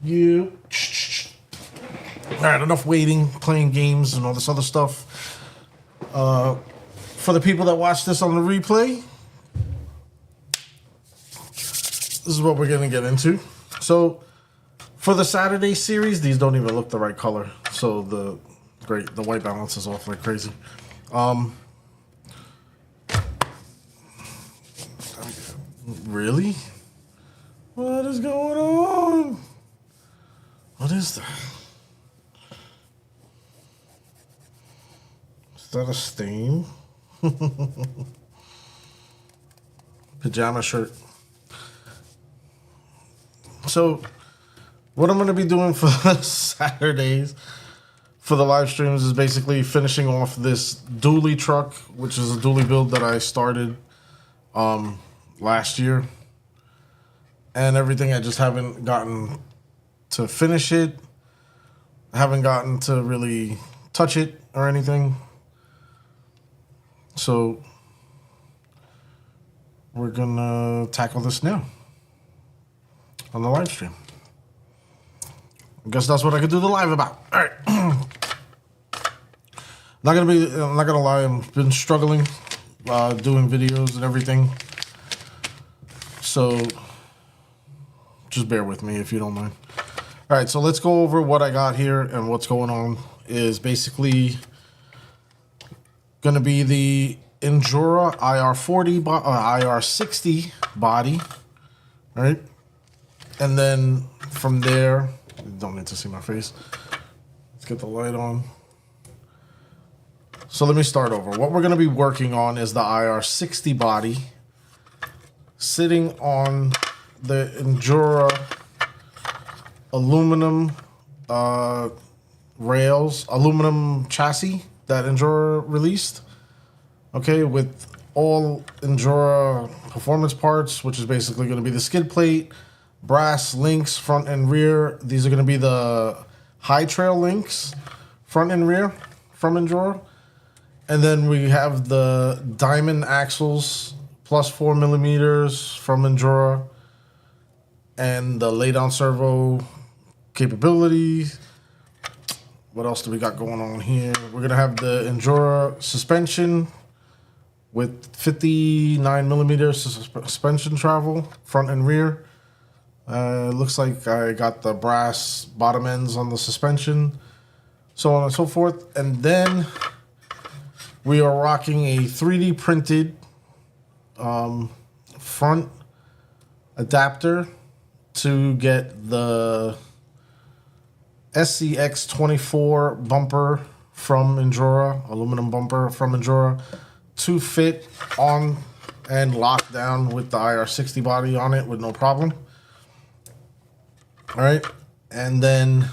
You. All right, enough waiting, playing games, and all this other stuff. For the people that watch this on the replay, this is what we're going to get into. So, for the Saturday series, these don't even look the right color. So, the white balance is off like crazy. Really? What is going on? What is that? Is that a stain? Pajama shirt. So, what I'm going to be doing for Saturdays for the live streams is basically finishing off this dually truck, which is a dually build that I started last year. And everything, I just haven't gotten to finish it. I haven't gotten to really touch it or anything. So, we're going to tackle this now on the live stream. I guess that's what I could do the live about. All right. I'm not gonna lie, I've been struggling doing videos and everything. So, just bear with me if you don't mind. All right, so let's go over what I got here, and what's going on is basically going to be the Endura IR40, IR60 body, right? And then from there, you don't need to see my face. Let's get the light on. So let me start over. What we're going to be working on is the IR60 body sitting on the Endura aluminum rails, aluminum chassis that Endura released. Okay, with all Endura performance parts, which is basically going to be the skid plate, brass links, front and rear. These are going to be the high trail links, front and rear from Endura. And then we have the diamond axles, plus 4 millimeters from Endura, and the lay down servo capability. What else do we got going on here? We're going to have the Endura suspension with 59 millimeters suspension travel, front and rear. Looks like I got the brass bottom ends on the suspension, so on and so forth. And then we are rocking a 3D printed front adapter to get the SCX24 bumper from Endura, aluminum bumper from Endura, to fit on and lock down with the IR60 body on it with no problem. All right, and then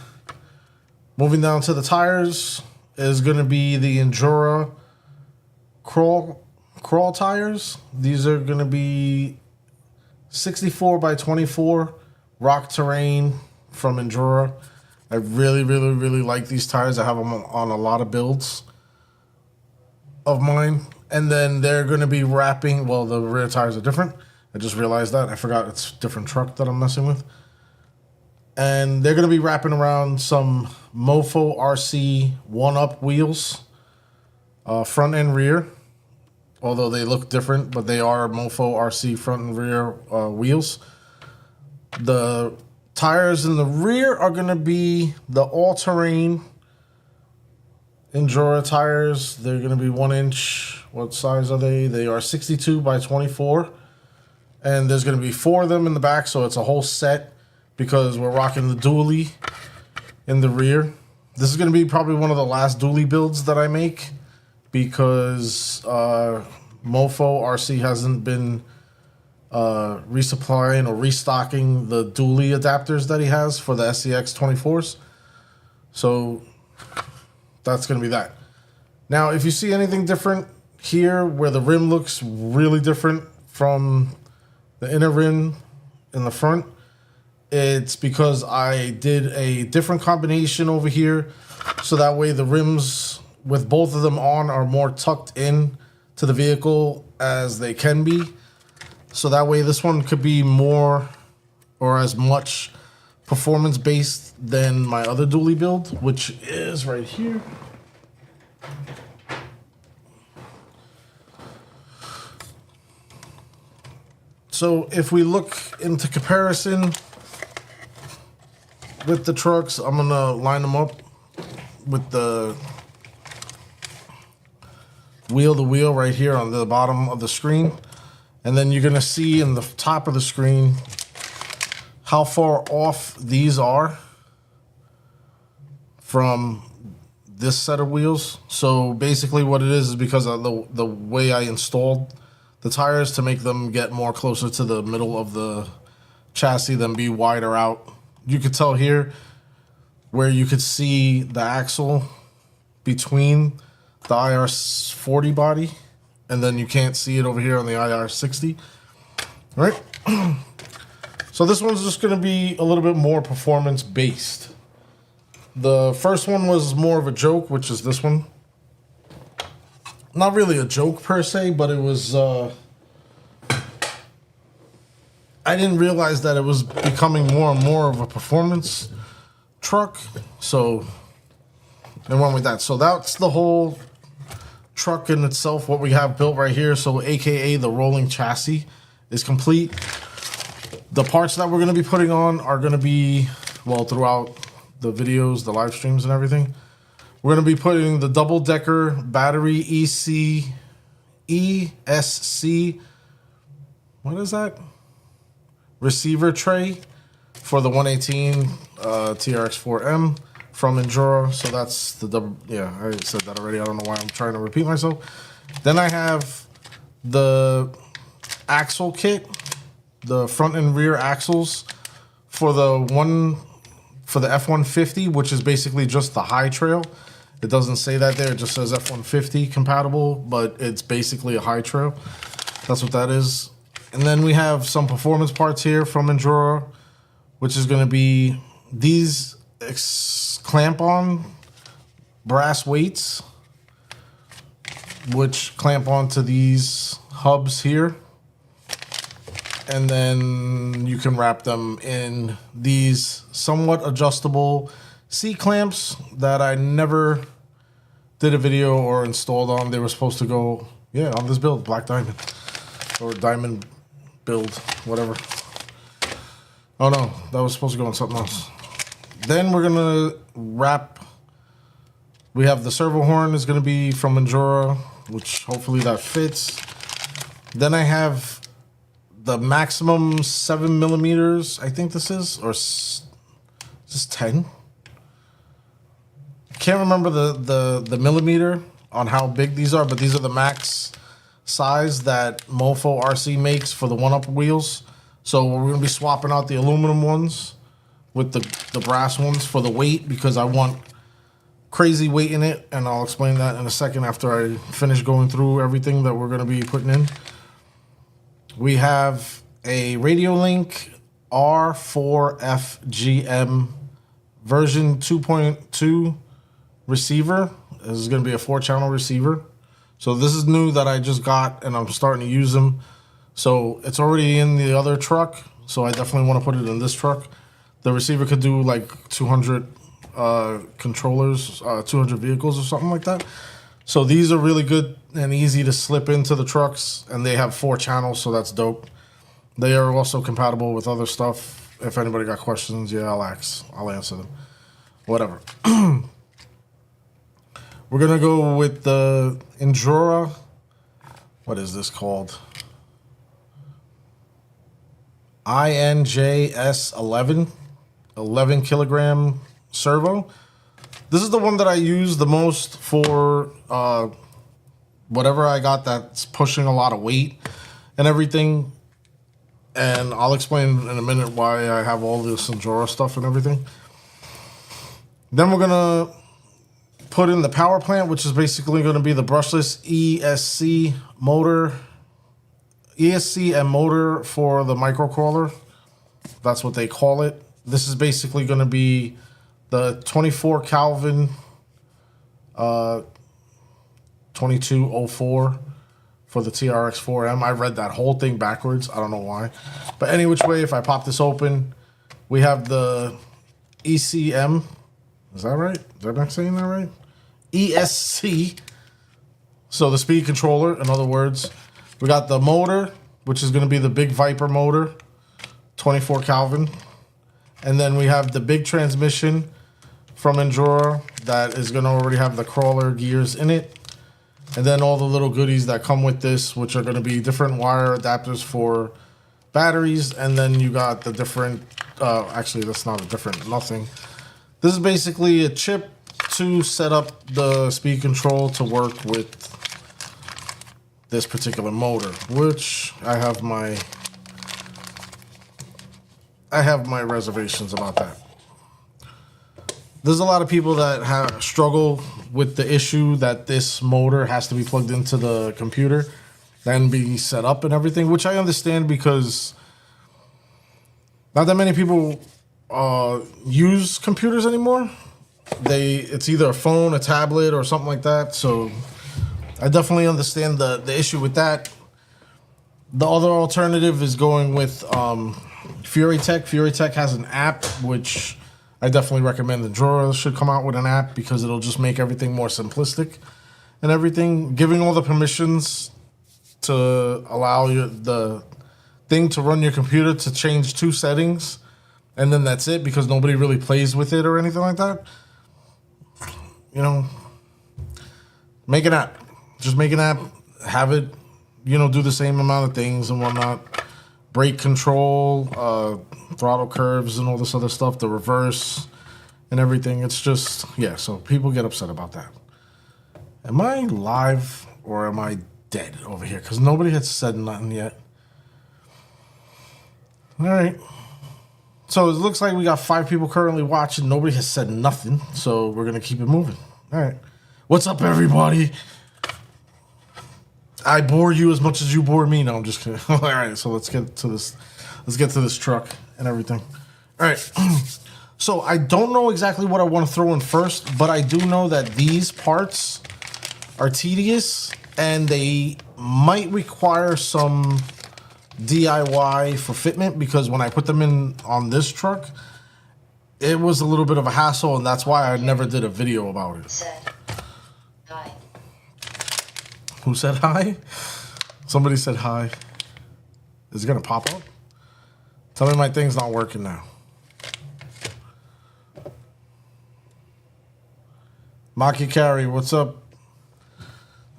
moving down to the tires is going to be the Endura crawl tires. These are going to be 64 by 24 rock terrain from Endura. I really like these tires. I have them on a lot of builds of mine. And then they're going to be wrapping, well, the rear tires are different. I just realized that. I forgot it's a different truck that I'm messing with. And they're going to be wrapping around some Mofo RC 1-up wheels, front and rear. Although they look different, but they are Mofo RC front and rear wheels. The tires in the rear are going to be the all-terrain Endura tires. They're going to be 1 inch. What size are they? They are 62 by 24. And there's going to be 4 of them in the back, so it's a whole set because we're rocking the dually in the rear. This is going to be probably one of the last dually builds that I make because Mofo RC hasn't been resupplying or restocking the dually adapters that he has for the SCX 24s. So that's going to be that. Now, if you see anything different here where the rim looks really different from the inner rim in the front, it's because I did a different combination over here. So that way the rims with both of them on are more tucked in to the vehicle as they can be. So that way this one could be more or as much performance based than my other dually build, which is right here. So if we look into comparison with the trucks, I'm gonna line them up with the wheel to wheel right here on the bottom of the screen. And then you're gonna see in the top of the screen how far off these are from this set of wheels. So basically what it is because of the way I installed the tires to make them get more closer to the middle of the chassis than be wider out. You could tell here where you could see the axle between the IR40 body, and then you can't see it over here on the IR60. All right? So this one's just going to be a little bit more performance based. The first one was more of a joke, which is this one. Not really a joke per se, but it was... I didn't realize that it was becoming more and more of a performance truck, so I went with that. So that's the whole truck in itself, what we have built right here. So AKA the rolling chassis is complete. The parts that we're going to be putting on are going to be, well, throughout the videos, the live streams and everything. We're going to be putting the double-decker battery ESC, what is that? Receiver tray for the 118 TRX4M from Enduro. So that's the double, yeah, I said that already. I don't know why I'm trying to repeat myself. Then I have the axle kit, the front and rear axles for the F-150, which is basically just the high trail. It doesn't say that there, it just says F-150 compatible, but it's basically a high trail. That's what that is. And then we have some performance parts here from Enduro, which is going to be these clamp-on brass weights, which clamp onto these hubs here. And then you can wrap them in these somewhat adjustable C-clamps that I never did a video or installed on. They were supposed to go, yeah, on this build, Black Diamond. Or Diamond build, whatever. Oh no, that was supposed to go on something else. Then we're gonna wrap. We have the servo horn is gonna be from Enduro, which hopefully that fits. Then I have the maximum 7mm, I think this is, or is this 10? I can't remember the millimeter on how big these are, but these are the max size that Mofo RC makes for the one-up wheels. So we're going to be swapping out the aluminum ones with the brass ones for the weight, because I want crazy weight in it, and I'll explain that in a second after I finish going through everything that we're going to be putting in. We have a Radiolink R4FGM version 2.2 receiver. This is going to be a 4-channel receiver. So this is new that I just got, and I'm starting to use them. So it's already in the other truck, so I definitely want to put it in this truck. The receiver could do like 200 controllers, 200 vehicles or something like that. So these are really good and easy to slip into the trucks, and they have 4 channels, so that's dope. They are also compatible with other stuff. If anybody got questions, yeah, I'll answer them. Whatever. We're going to go with the Enduro. What is this called? INJS11. 11 kilogram servo. This is the one that I use the most for whatever I got that's pushing a lot of weight and everything. And I'll explain in a minute why I have all this Enduro stuff and everything. Then we're going to put in the power plant, which is basically going to be the brushless ESC motor. ESC and motor for the microcrawler. That's what they call it. This is basically going to be the 24 Kelvin 2204 for the TRX4M. I read that whole thing backwards. I don't know why. But any which way, if I pop this open, We have the ECM. Is that right? Is I not saying that right? ESC. So the speed controller, in other words. We got the motor, which is going to be the big Viper motor, 24 Kelvin. And then we have the big transmission from Endura that is going to already have the crawler gears in it. And then all the little goodies that come with this, which are going to be different wire adapters for batteries. And then you got the different, actually that's not a different, nothing. This is basically a chip to set up the speed control to work with this particular motor, which I have my reservations about that. There's a lot of people that struggle with the issue that this motor has to be plugged into the computer, then be set up and everything, which I understand because not that many people use computers anymore. It's either a phone, a tablet, or something like that. So I definitely understand the issue with that. The other alternative is going with Fury Tech. Fury Tech has an app, which I definitely recommend the Endura should come out with an app because it'll just make everything more simplistic and everything. Giving all the permissions to allow the thing to run your computer to change 2 settings, and then that's it because nobody really plays with it or anything like that. You know, make an app. Just make an app, have it, do the same amount of things and whatnot. Brake control, throttle curves and all this other stuff, the reverse and everything. It's just, yeah, so people get upset about that. Am I live or am I dead over here? Because nobody has said nothing yet. All right. So it looks like we got 5 people currently watching. Nobody has said nothing, so we're going to keep it moving. All right. What's up, everybody? I bore you as much as you bore me. No, I'm just kidding. All right, so let's get to this. Let's get to this truck and everything. All right. So I don't know exactly what I want to throw in first, but I do know that these parts are tedious and they might require some DIY for fitment because when I put them in on this truck, it was a little bit of a hassle, and that's why I never did a video about it. Said hi. Who said hi? Somebody said hi. Is it gonna pop up? Tell me my thing's not working now. Maki Carry, what's up?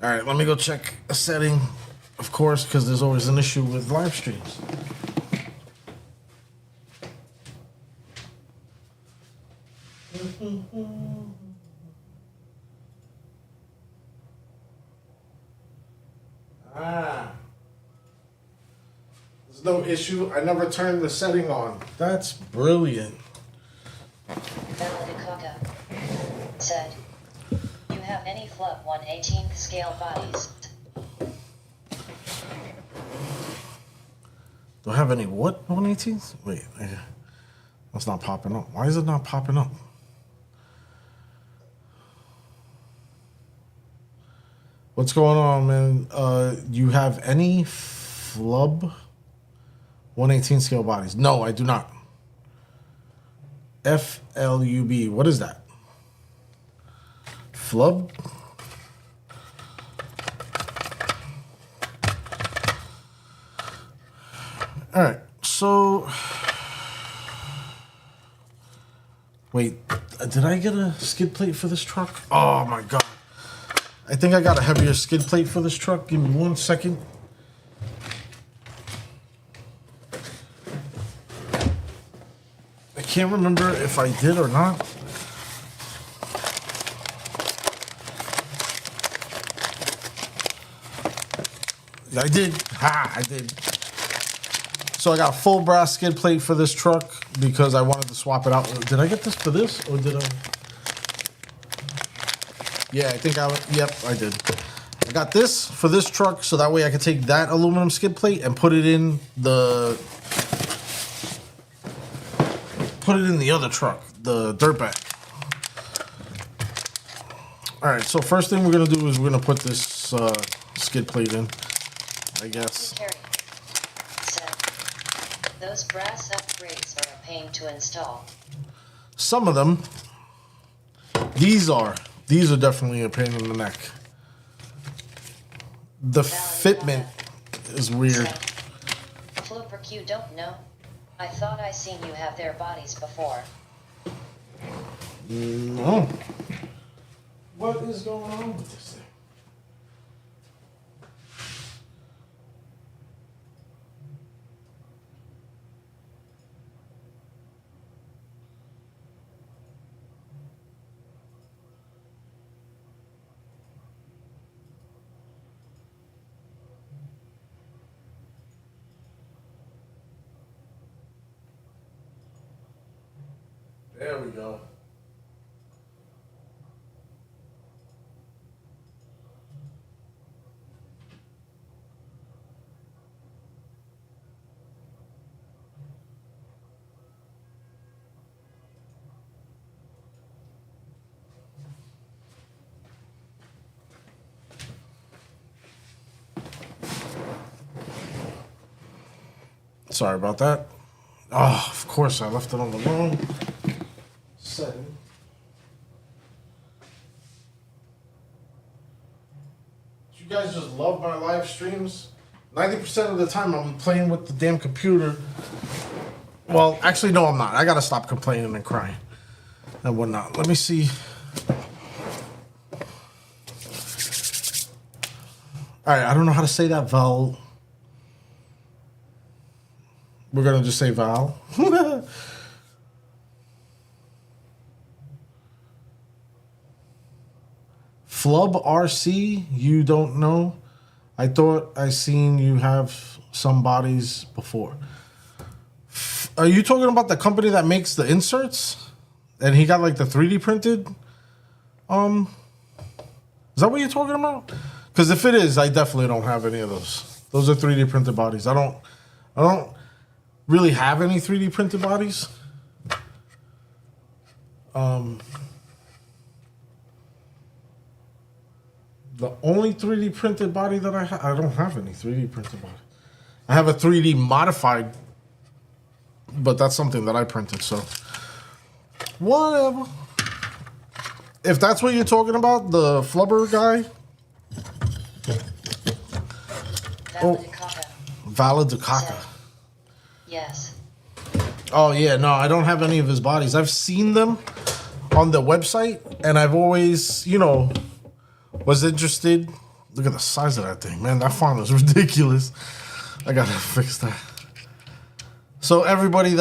All right, let me go check a setting, of course, because there's always an issue with live streams. There's no issue. I never turned the setting on. That's brilliant. Valadikaka said, "You have any flub 1/18th scale bodies?" Do I have any what 1/18th? Wait, that's not popping up. Why is it not popping up? What's going on, man? You have any flub 1/18 scale bodies? No, I do not. FLUB. What is that? Flub? All right. So, wait. Did I get a skid plate for this truck? Oh my god. I think I got a heavier skid plate for this truck. Give me 1 second. I can't remember if I did or not. I did. Ha! I did. So I got a full brass skid plate for this truck because I wanted to swap it out. Did I get this for this or did I? Yeah, I think yep, I did. I got this for this truck so that way I could take that aluminum skid plate and put it in the other truck, the dirt bag. All right, so first thing we're gonna do is we're gonna put this skid plate in, I guess. Those brass upgrades are a pain to install. Some of them. These are definitely a pain in the neck. The fitment is weird. Flipper Q don't know. I thought I seen you have their bodies before. No. What is going on with this thing? There we go. Sorry about that. Oh, of course, I left it on the wrong setting. You guys just love my live streams. 90% of the time I'm playing with the damn computer. Well, actually, no, I'm not. I gotta stop complaining and crying and whatnot. Let me see. All right, I don't know how to say that, Val. We're gonna just say Val. Flub RC, you don't know? I thought I seen you have some bodies before. Are you talking about the company that makes the inserts? And he got like the 3D printed? Is that what you're talking about? Because if it is, I definitely don't have any of those. Those are 3D printed bodies. I don't really have any 3D printed bodies. The only 3D printed body that I don't have any 3D printed body. I have a 3D modified, but that's something that I printed, so whatever. If that's what you're talking about, the flubber guy. Valadukaka. Yes. Oh yeah, no, I don't have any of his bodies. I've seen them on the website, and I've always, was interested. Look at the size of that thing, man. That font is ridiculous. I gotta fix that. So everybody,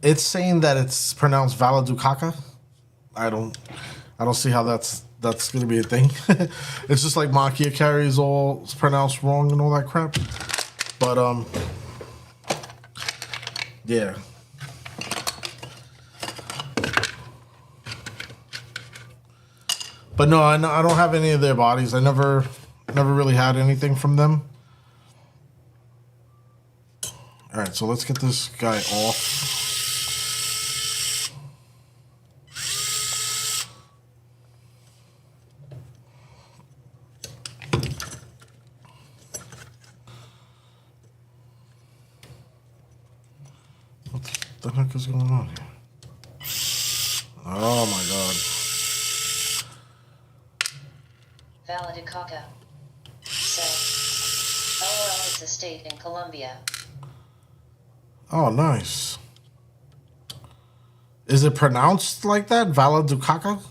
it's saying that it's pronounced Valadukaka. I don't see how that's gonna be a thing. It's just like Makia Carry is all pronounced wrong and all that crap. But yeah. But no, I don't have any of their bodies. I never really had anything from them. All right, so let's get this guy off. What the heck is going on here? Oh my god. Valadukaka said, "LOL, it's a state in Colombia." Oh, nice. Is it pronounced like that? Valadukaka?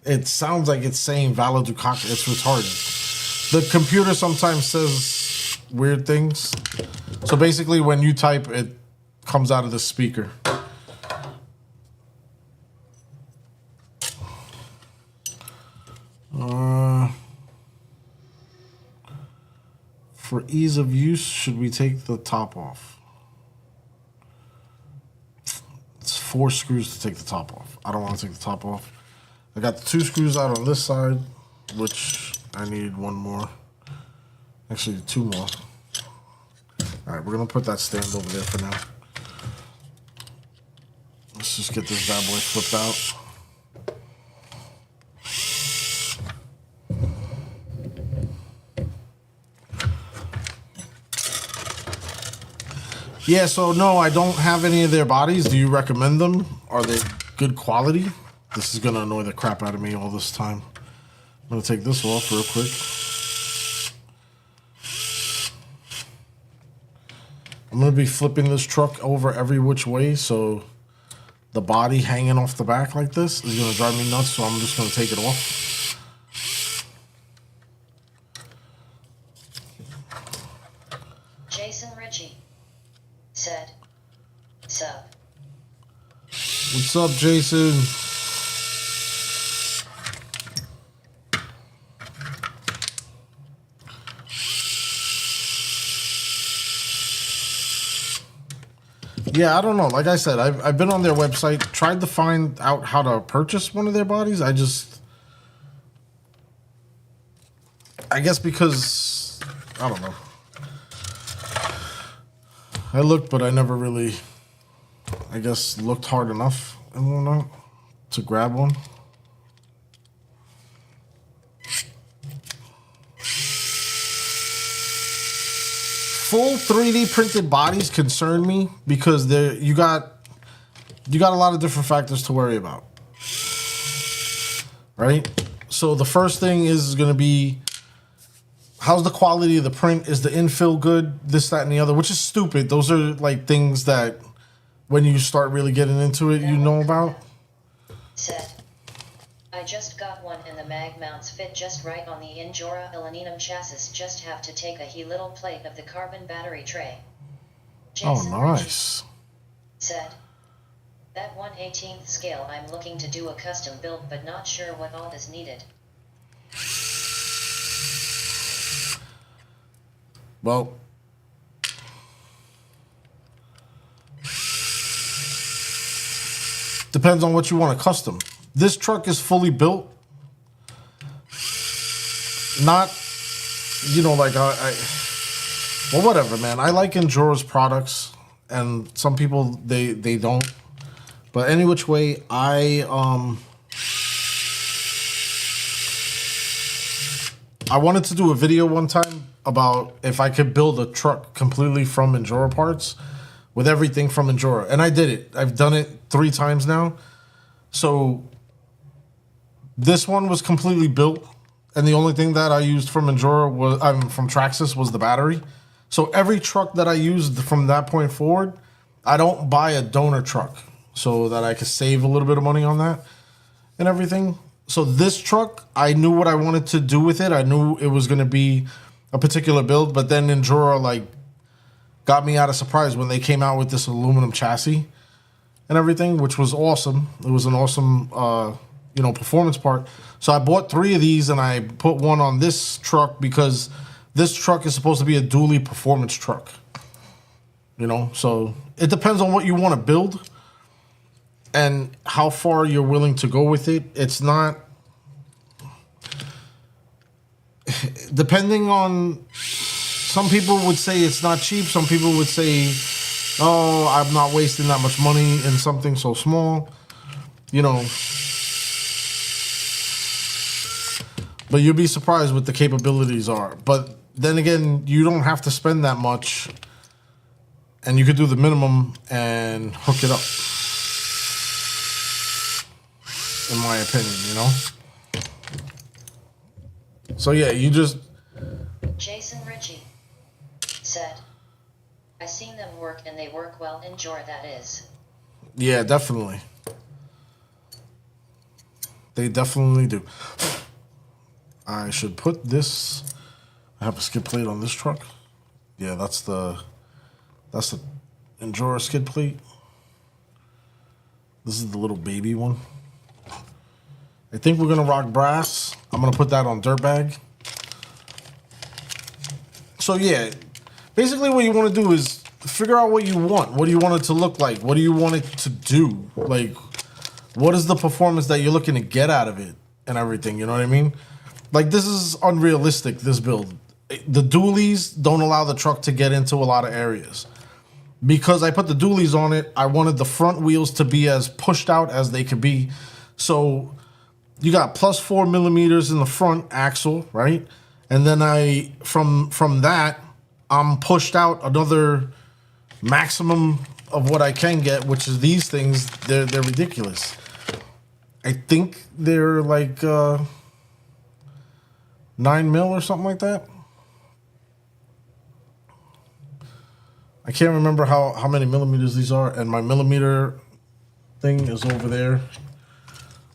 It sounds like it's saying Valadukaka. It's retarded. The computer sometimes says weird things. So basically, when you type, it comes out of the speaker. For ease of use, should we take the top off? It's 4 screws to take the top off. I don't want to take the top off. I got the 2 screws out on this side, which I need 1 more. Actually, 2 more. All right, we're going to put that stand over there for now. Let's just get this bad boy flipped out. Yeah, so no, I don't have any of their bodies. Do you recommend them? Are they good quality? This is gonna annoy the crap out of me all this time. I'm gonna take this off real quick. I'm gonna be flipping this truck over every which way, so the body hanging off the back like this is gonna drive me nuts, so I'm just gonna take it off. Jason Ritchie said, "Sup." What's up, Jason? Yeah, I don't know. Like I said, I've been on their website, tried to find out how to purchase one of their bodies. I guess because, I don't know. I looked, but I never really, I guess, looked hard enough and whatnot to grab one. Full 3D printed bodies concern me because you got a lot of different factors to worry about, right? So the first thing is going to be, how's the quality of the print? Is the infill good? This, that, and the other, which is stupid. Those are like things that when you start really getting into it, you know about. Said, I just got one and the mag mounts fit just right on the Injora aluminum chassis. Just have to take a little plate of the carbon battery tray. Jason Oh, nice. said, that 1/18th scale, I'm looking to do a custom build but not sure what all is needed. Well, depends on what you want to custom. This truck is fully built. Not, like well, whatever, man. I like Enjora's products, and some people they don't. But any which way, I wanted to do a video one time about if I could build a truck completely from Enjora parts with everything from Enjora, and I did it. I've done it 3 times now. So this one was completely built, and the only thing that I used from Enjora was from Traxxas was the battery. So every truck that I used from that point forward, I don't buy a donor truck so that I could save a little bit of money on that and everything. So this truck, I knew what I wanted to do with it. I knew it was going to be a particular build, but then Enjora got me out of surprise when they came out with this aluminum chassis and everything, which was awesome. It was an awesome performance part. So I bought 3 of these and I put one on this truck because this truck is supposed to be a dually performance truck. So it depends on what you want to build and how far you're willing to go with it. It's not, depending on, some people would say it's not cheap. Some people would say, oh, I'm not wasting that much money in something so small, But you'll be surprised what the capabilities are. But then again, you don't have to spend that much, and you could do the minimum and hook it up, in my opinion, So yeah, you just... Jason Ritchie said, I seen them work and they work well. Enjoy, that is. Yeah, definitely. They definitely do. I should put this... I have a skid plate on this truck. Yeah, that's the Enjora skid plate. This is the little baby one. I think we're gonna rock brass. I'm gonna put that on dirtbag. So yeah, basically what you want to do is figure out what you want. What do you want it to look like? What do you want it to do? What is the performance that you're looking to get out of it and everything? You know what I mean? This is unrealistic, this build. The dualies don't allow the truck to get into a lot of areas. Because I put the dualies on it, I wanted the front wheels to be as pushed out as they could be. So you got plus 4 millimeters in the front axle, right? And then from that, I'm pushed out another maximum of what I can get, which is these things. They're ridiculous. I think they're like 9 mil or something like that. I can't remember how many millimeters these are, and my millimeter thing is over there.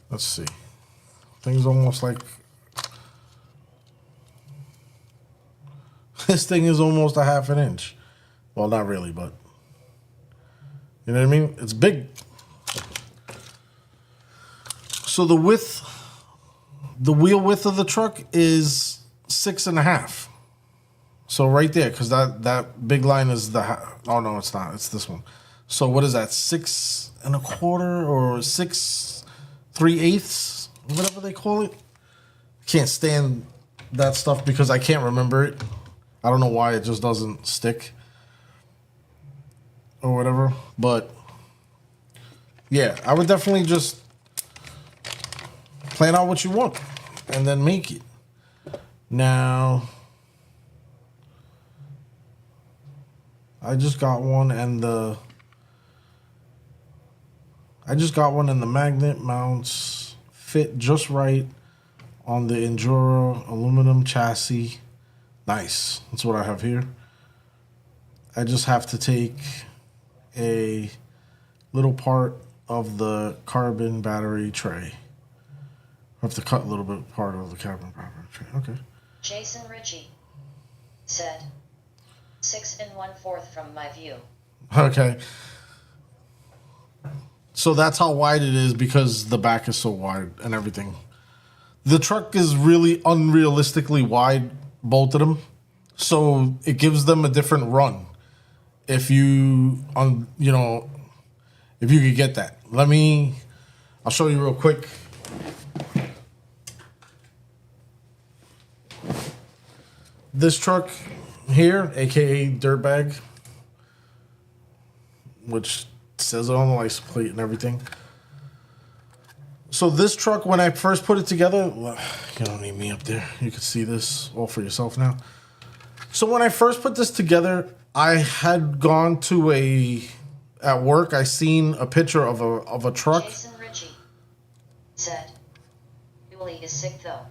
Let's see. Thing's almost like... This thing is almost a half an inch. Well, not really, but... You know what I mean? It's big. So the width... The wheel width of the truck is 6.5. So right there, because that big line is the... Oh, no, it's not. It's this one. So what is that? 6 1/4 or 6 3/8? Whatever they call it. Can't stand that stuff because I can't remember it. I don't know why it just doesn't stick. Or whatever. But, yeah, I would definitely just plan out what you want and then make it. Now... I just got one and the magnet mounts fit just right on the Enduro aluminum chassis. Nice. That's what I have here. I just have to take a little part of the carbon battery tray. I have to cut a little bit part of the carbon battery tray. Okay. Jason Ritchie said 6 1/4 from my view. Okay. So that's how wide it is because the back is so wide and everything. The truck is really unrealistically wide, both of them. So it gives them a different run. If you, if you could get that. I'll show you real quick. This truck here, aka Dirtbag, which says it on the license plate and everything. So this truck, when I first put it together, you don't need me up there. You can see this all for yourself now. So when I first put this together, I had gone to at work, I seen a picture of a truck. Jason Ritchie said, Julie is sick though.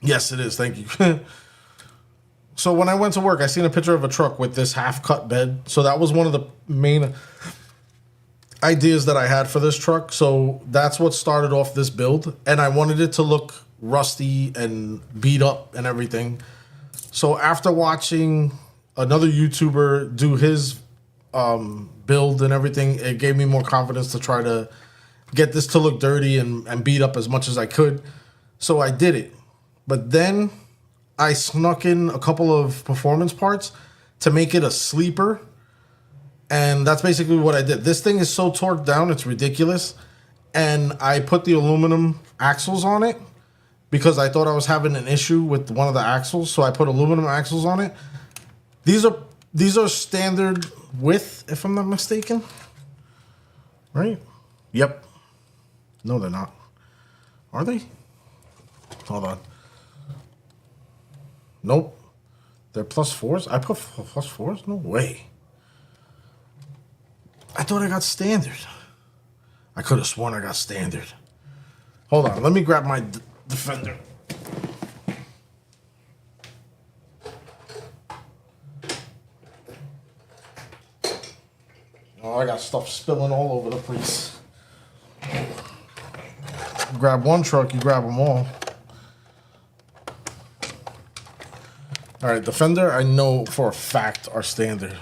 Yes, it is. Thank you. So when I went to work, I seen a picture of a truck with this half-cut bed. So that was one of the main ideas that I had for this truck. So that's what started off this build. And I wanted it to look rusty and beat up and everything. So after watching another YouTuber do his build and everything, it gave me more confidence to try to get this to look dirty and beat up as much as I could. So I did it. But then I snuck in a couple of performance parts to make it a sleeper. And that's basically what I did. This thing is so torqued down, it's ridiculous. And I put the aluminum axles on it because I thought I was having an issue with one of the axles. So I put aluminum axles on it. These are standard width, if I'm not mistaken. Right? Yep. No, they're not. Are they? Hold on. Nope. They're +4s? I put +4s? No way. I thought I got standard. I could have sworn I got standard. Hold on. Let me grab my Defender. Oh, I got stuff spilling all over the place. You grab one truck, you grab them all. All right, Defender, I know for a fact are standard.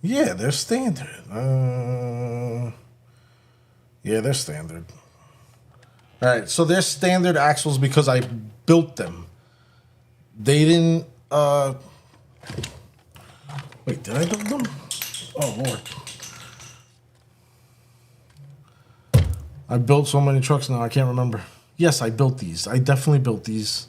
Yeah, they're standard. Yeah, they're standard. All right, so they're standard axles because I built them. They didn't... Wait, did I build them? Oh, Lord. I built so many trucks now, I can't remember. Yes, I built these. I definitely built these.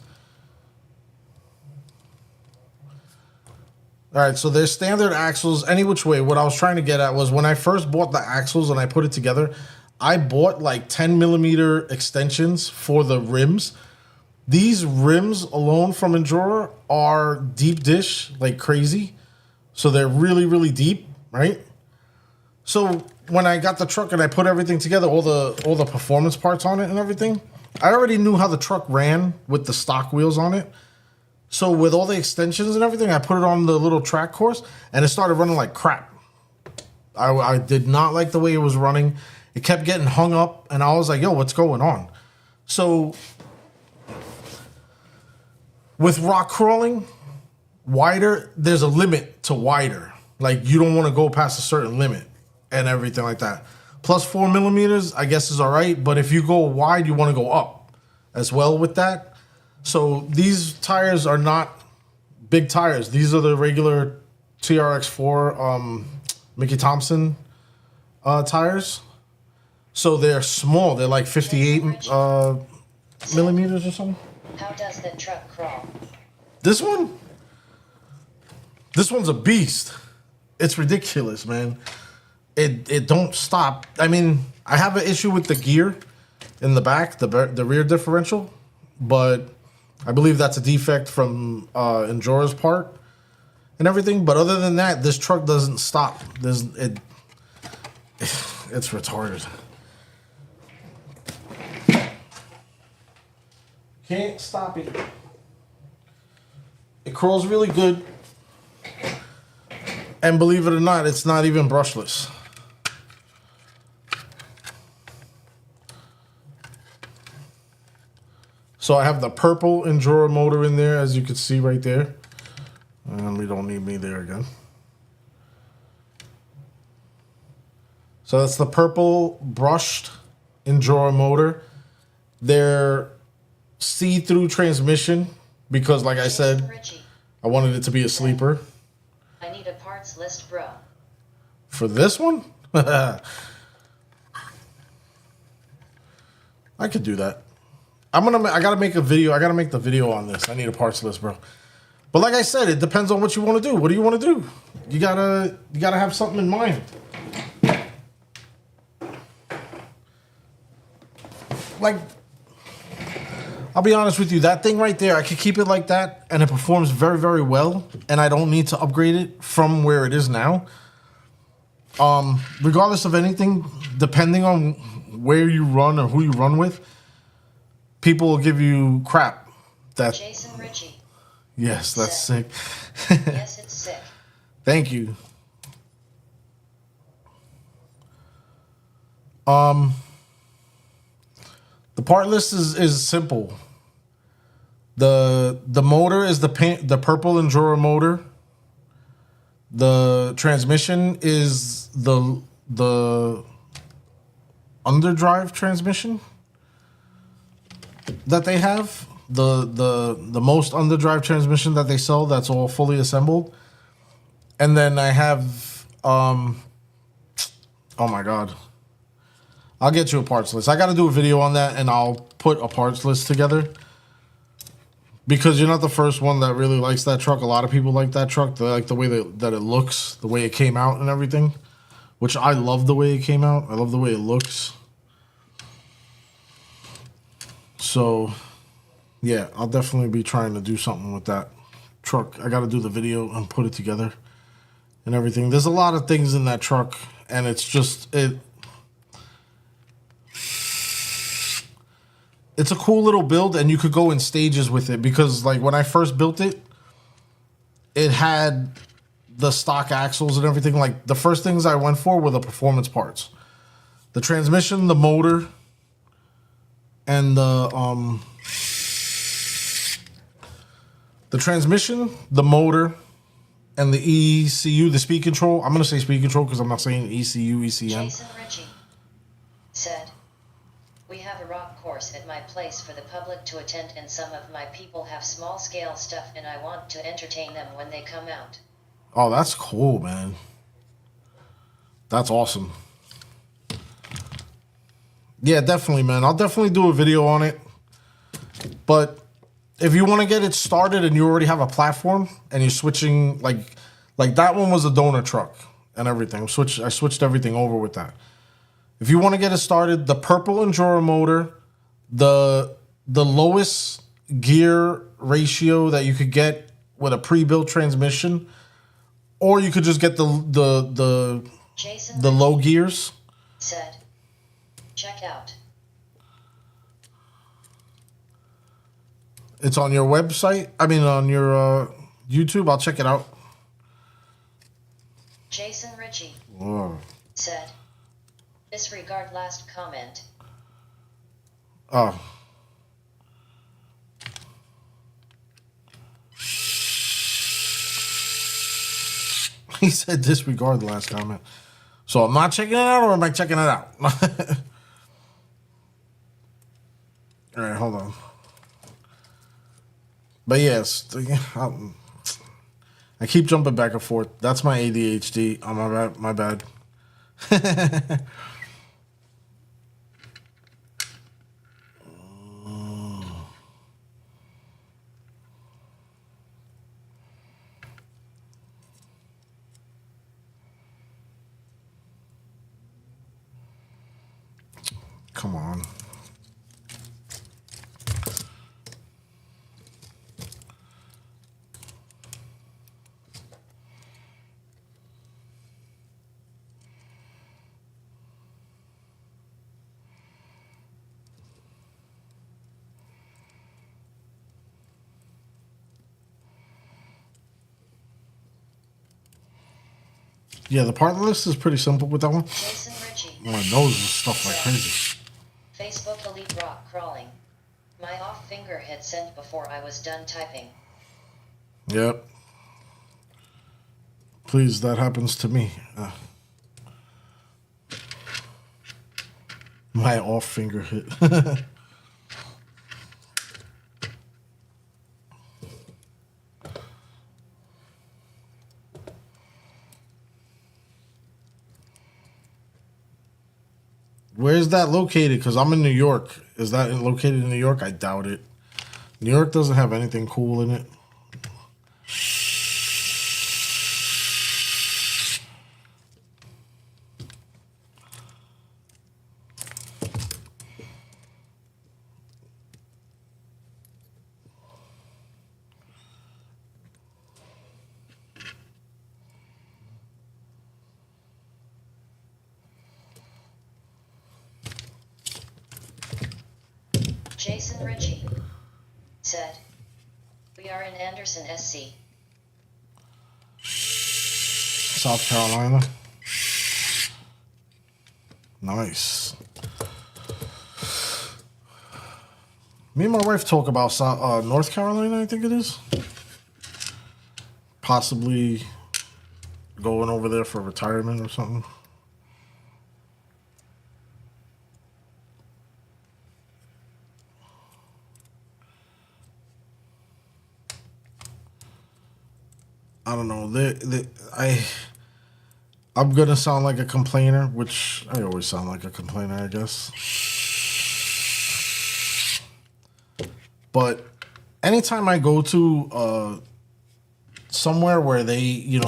All right, so there's standard axles any which way. What I was trying to get at was when I first bought the axles and I put it together, I bought like 10 millimeter extensions for the rims. These rims alone from Enduro are deep dish like crazy. So they're really, really deep, right? So when I got the truck and I put everything together, all the performance parts on it and everything, I already knew how the truck ran with the stock wheels on it. So with all the extensions and everything, I put it on the little track course and it started running like crap. I did not like the way it was running. It kept getting hung up and I was like, yo, what's going on? So with rock crawling, wider, there's a limit to wider. Like you don't want to go past a certain limit and everything like that. Plus 4 millimeters, I guess is all right. But if you go wide, you want to go up as well with that. So these tires are not big tires. These are the regular TRX4 Mickey Thompson tires. So they're small. They're like 58 millimeters or something. How does the truck crawl? This one? This one's a beast. It's ridiculous, man. It don't stop. I mean, I have an issue with the gear in the back, the rear differential, but I believe that's a defect from Enjora's part and everything. But other than that, this truck doesn't stop. It's retarded. Can't stop it. It crawls really good. And believe it or not, it's not even brushless. So I have the purple Endura motor in there, as you can see right there. And we don't need me there again. So that's the purple brushed Endura motor. They're see-through transmission because, like I said, Richie, I wanted it to be a sleeper. I need a parts list, bro. For this one? I could do that. I gotta make a video. I gotta make the video on this. I need a parts list, bro. But like I said, it depends on what you want to do. What do you want to do? You gotta have something in mind. Like, I'll be honest with you, that thing right there, I could keep it like that, and it performs very, very well, and I don't need to upgrade it from where it is now. Regardless of anything, depending on where you run or who you run with, people will give you crap. That Jason Ritchie. Yes, that's sick. Yes, it's sick. Thank you. The part list is simple. The motor is the purple Enduro motor. The transmission is the underdrive transmission that they have. The most underdrive transmission that they sell, that's all fully assembled. And then I have oh my god. I'll get you a parts list. I got to do a video on that, and I'll put a parts list together. Because you're not the first one that really likes that truck. A lot of people like that truck. They like the way that it looks, the way it came out and everything. Which I love the way it came out. I love the way it looks. So, yeah, I'll definitely be trying to do something with that truck. I got to do the video and put it together and everything. There's a lot of things in that truck, and it's just... It's a cool little build, and you could go in stages with it because, like, when I first built it, it had the stock axles and everything. Like, the first things I went for were the performance parts. The transmission, the motor, and the transmission, the motor, and the ECU, the speed control. I'm going to say speed control because I'm not saying ECU, ECM. Jason Ritchie said, "We have a rock course at my place for the public to attend, and some of my people have small scale stuff, and I want to entertain them when they come out." Oh, that's cool, man. That's awesome. Yeah, definitely, man. I'll definitely do a video on it. But if you want to get it started and you already have a platform and you're switching, like that one was a donor truck and everything. I switched everything over with that. If you want to get it started, the purple Enduro motor, the lowest gear ratio that you could get with a pre-built transmission Or you could just get the Jason the low gears. said, check out. It's on your website. I mean, on your YouTube. I'll check it out. Jason Ritchie Whoa. said, disregard last comment. Oh. He said disregard the last comment. So I'm not checking it out, or am I checking it out? All right, hold on. But yes, I keep jumping back and forth. That's my ADHD. Oh, my bad. Come on. Yeah, the part list is pretty simple with that one. Jason Ritchie. My nose is stuffed like crazy. Facebook Elite Rock crawling. My off finger hit send before I was done typing. Yep. Please, that happens to me. My off finger hit. Where's that located? Because I'm in New York. Is that located in New York? I doubt it. New York doesn't have anything cool in it. Jason Ritchie said, we are in Anderson, SC. South Carolina. Nice. Me and my wife talk about North Carolina, I think it is. Possibly going over there for retirement or something. I don't know. I'm gonna sound like a complainer, which I always sound like a complainer, I guess. But anytime I go to somewhere where they,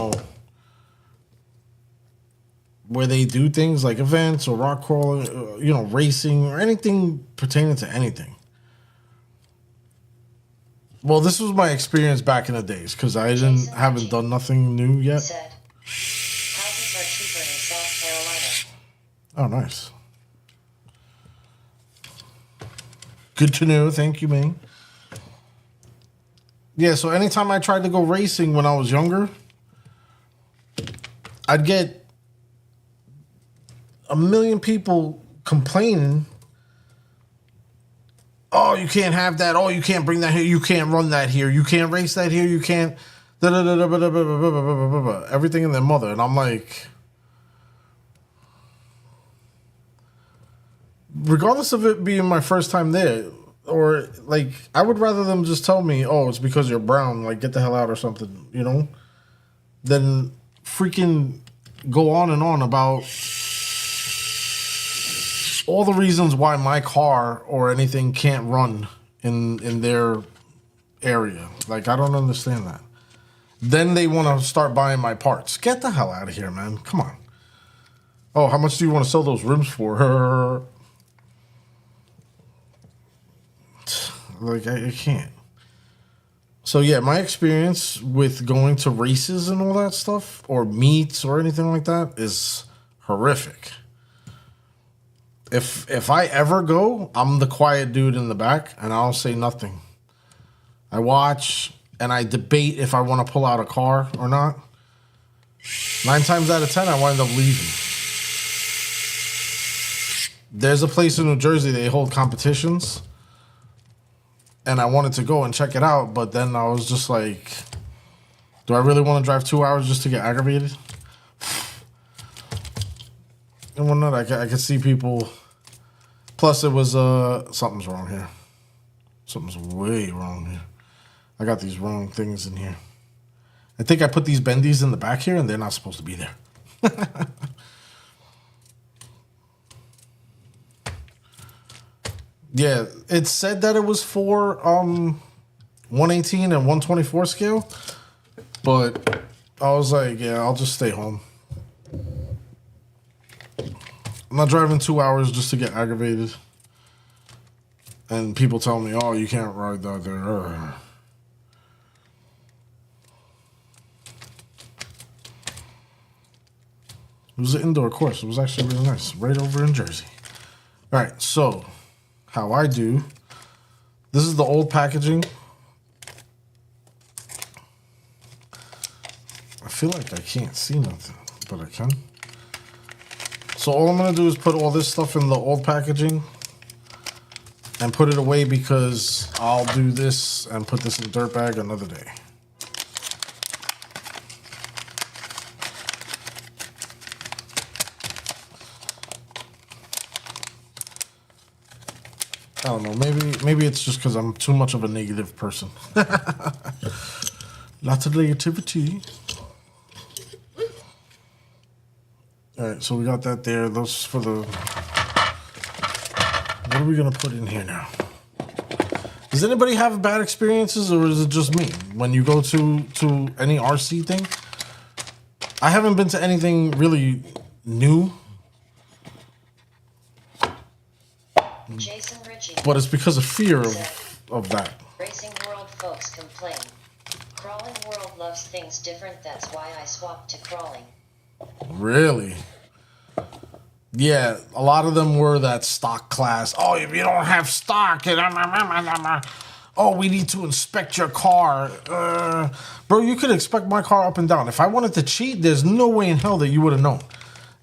where they do things like events or rock crawling, racing or anything pertaining to anything. Well, this was my experience back in the days because I haven't done nothing new yet. Said, houses are cheaper in South Carolina. Oh, nice. Good to know. Thank you, man. Yeah, so anytime I tried to go racing when I was younger, I'd get a million people complaining. Oh, you can't have that. Oh, you can't bring that here. You can't run that here. You can't race that here. You can't. Everything in their mother. And I'm like, regardless of it being my first time there, or like, I would rather them just tell me, oh, it's because you're brown. Like, get the hell out or something, than freaking go on and on about all the reasons why my car or anything can't run in their area. Like, I don't understand that. Then they want to start buying my parts. Get the hell out of here, man. Come on. Oh, how much do you want to sell those rims for? Like, I can't. So yeah, my experience with going to races and all that stuff, or meets or anything like that, is horrific. If I ever go, I'm the quiet dude in the back, and I'll say nothing. I watch and I debate if I want to pull out a car or not. 9 times out of 10, I wind up leaving. There's a place in New Jersey they hold competitions, and I wanted to go and check it out, but then I was just like, do I really want to drive 2 hours just to get aggravated? And one night I could see people. Plus, it was something's wrong here. Something's way wrong here. I got these wrong things in here. I think I put these bendies in the back here, and they're not supposed to be there. Yeah, it said that it was for 118 and 124 scale, but I was like, yeah, I'll just stay home. I'm not driving 2 hours just to get aggravated. And people tell me, oh, you can't ride that there. It was an indoor course. It was actually really nice. Right over in Jersey. All right, so how I do. This is the old packaging. I feel like I can't see nothing, but I can. So all I'm going to do is put all this stuff in the old packaging and put it away because I'll do this and put this in a dirt bag another day. I don't know. Maybe it's just because I'm too much of a negative person. Lots of negativity. All right, so we got that there. Those for the. What are we gonna put in here now? Does anybody have bad experiences, or is it just me when you go to any RC thing? I haven't been to anything really new. Jason Ritchie. But it's because of fear of that. Racing World folks complain. Crawling World loves things different. That's why I swapped to crawling. Really? Yeah, a lot of them were that stock class. Oh, if you don't have stock, oh, we need to inspect your car. Bro, you could inspect my car up and down. If I wanted to cheat, there's no way in hell that you would have known.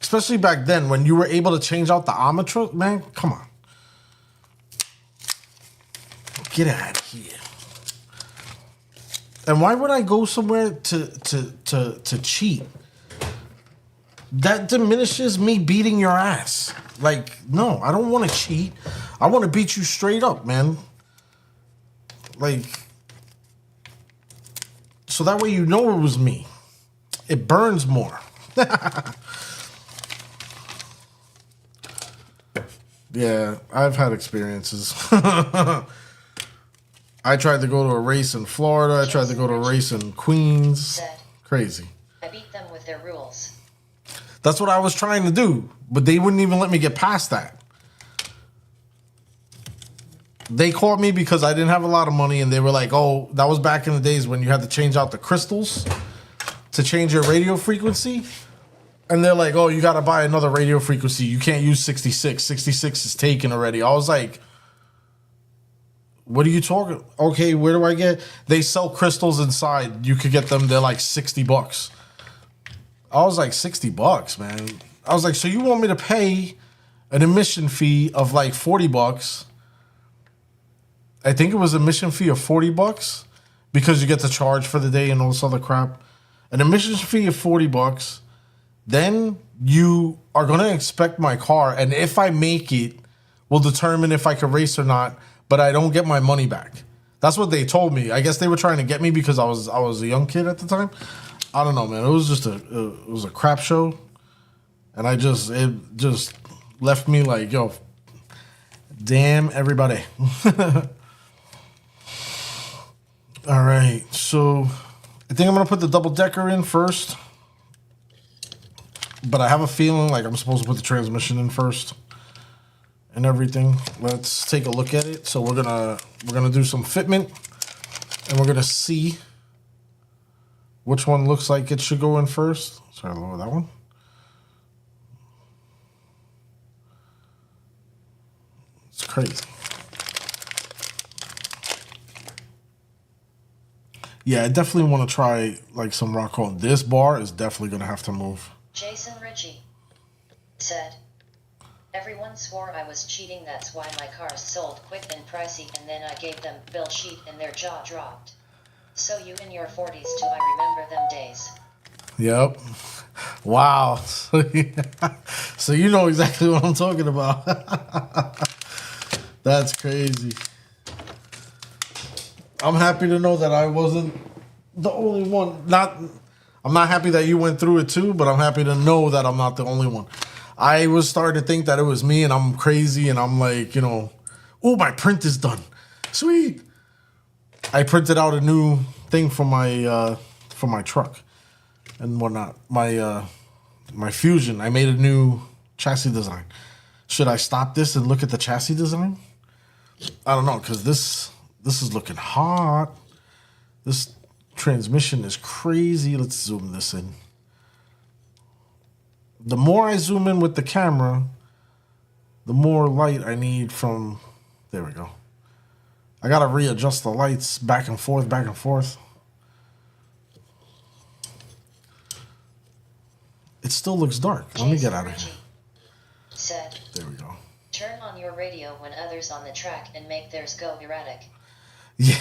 Especially back then when you were able to change out the armature. Man, come on. Get out of here. And why would I go somewhere to cheat? That diminishes me beating your ass. Like, no, I don't want to cheat. I want to beat you straight up, man. Like, so that way you know it was me. It burns more. Yeah, I've had experiences. I tried to go to a race in Florida. I tried to go to a race in Queens. Crazy. I beat them with their rules. That's what I was trying to do, but they wouldn't even let me get past that. They caught me because I didn't have a lot of money, and they were like, oh, that was back in the days when you had to change out the crystals to change your radio frequency. And they're like, oh, you got to buy another radio frequency. You can't use 66. 66 is taken already. I was like, what are you talking? Okay, where do I get? They sell crystals inside. You could get them. They're like $60. I was like, $60, man. I was like, so you want me to pay an admission fee of like $40? I think it was an admission fee of $40 because you get to charge for the day and all this other crap. An admission fee of $40. Then you are going to inspect my car, and if I make it, will determine if I can race or not, but I don't get my money back. That's what they told me. I guess they were trying to get me because I was a young kid at the time. I don't know, man. It was just a crap show, and it just left me like, yo, damn everybody. All right, so I think I'm gonna put the double decker in first. But I have a feeling like I'm supposed to put the transmission in first and everything. Let's take a look at it. So we're gonna do some fitment. And we're going to see which one looks like it should go in first. Sorry, lower that one. It's crazy. Yeah, I definitely want to try like some rock crawling. This bar is definitely going to have to move. Jason Ritchie said, everyone swore I was cheating, that's why my cars sold quick and pricey, and then I gave them bill sheet and their jaw dropped. So you in your 40s too, I remember them days. Yep. Wow. So you know exactly what I'm talking about. That's crazy. I'm happy to know that I wasn't the only one. I'm not happy that you went through it too, but I'm happy to know that I'm not the only one. I was starting to think that it was me and I'm crazy and I'm like, you know, oh, my print is done. Sweet. I printed out a new thing for my truck and whatnot. My Fusion. I made a new chassis design. Should I stop this and look at the chassis design? I don't know, because this is looking hot. This transmission is crazy. Let's zoom this in. The more I zoom in with the camera, the more light I need from... There we go. I got to readjust the lights back and forth, back and forth. It still looks dark. Let me get out of here. Said, there we go. Turn on your radio when others on the track and make theirs go erratic. Yeah.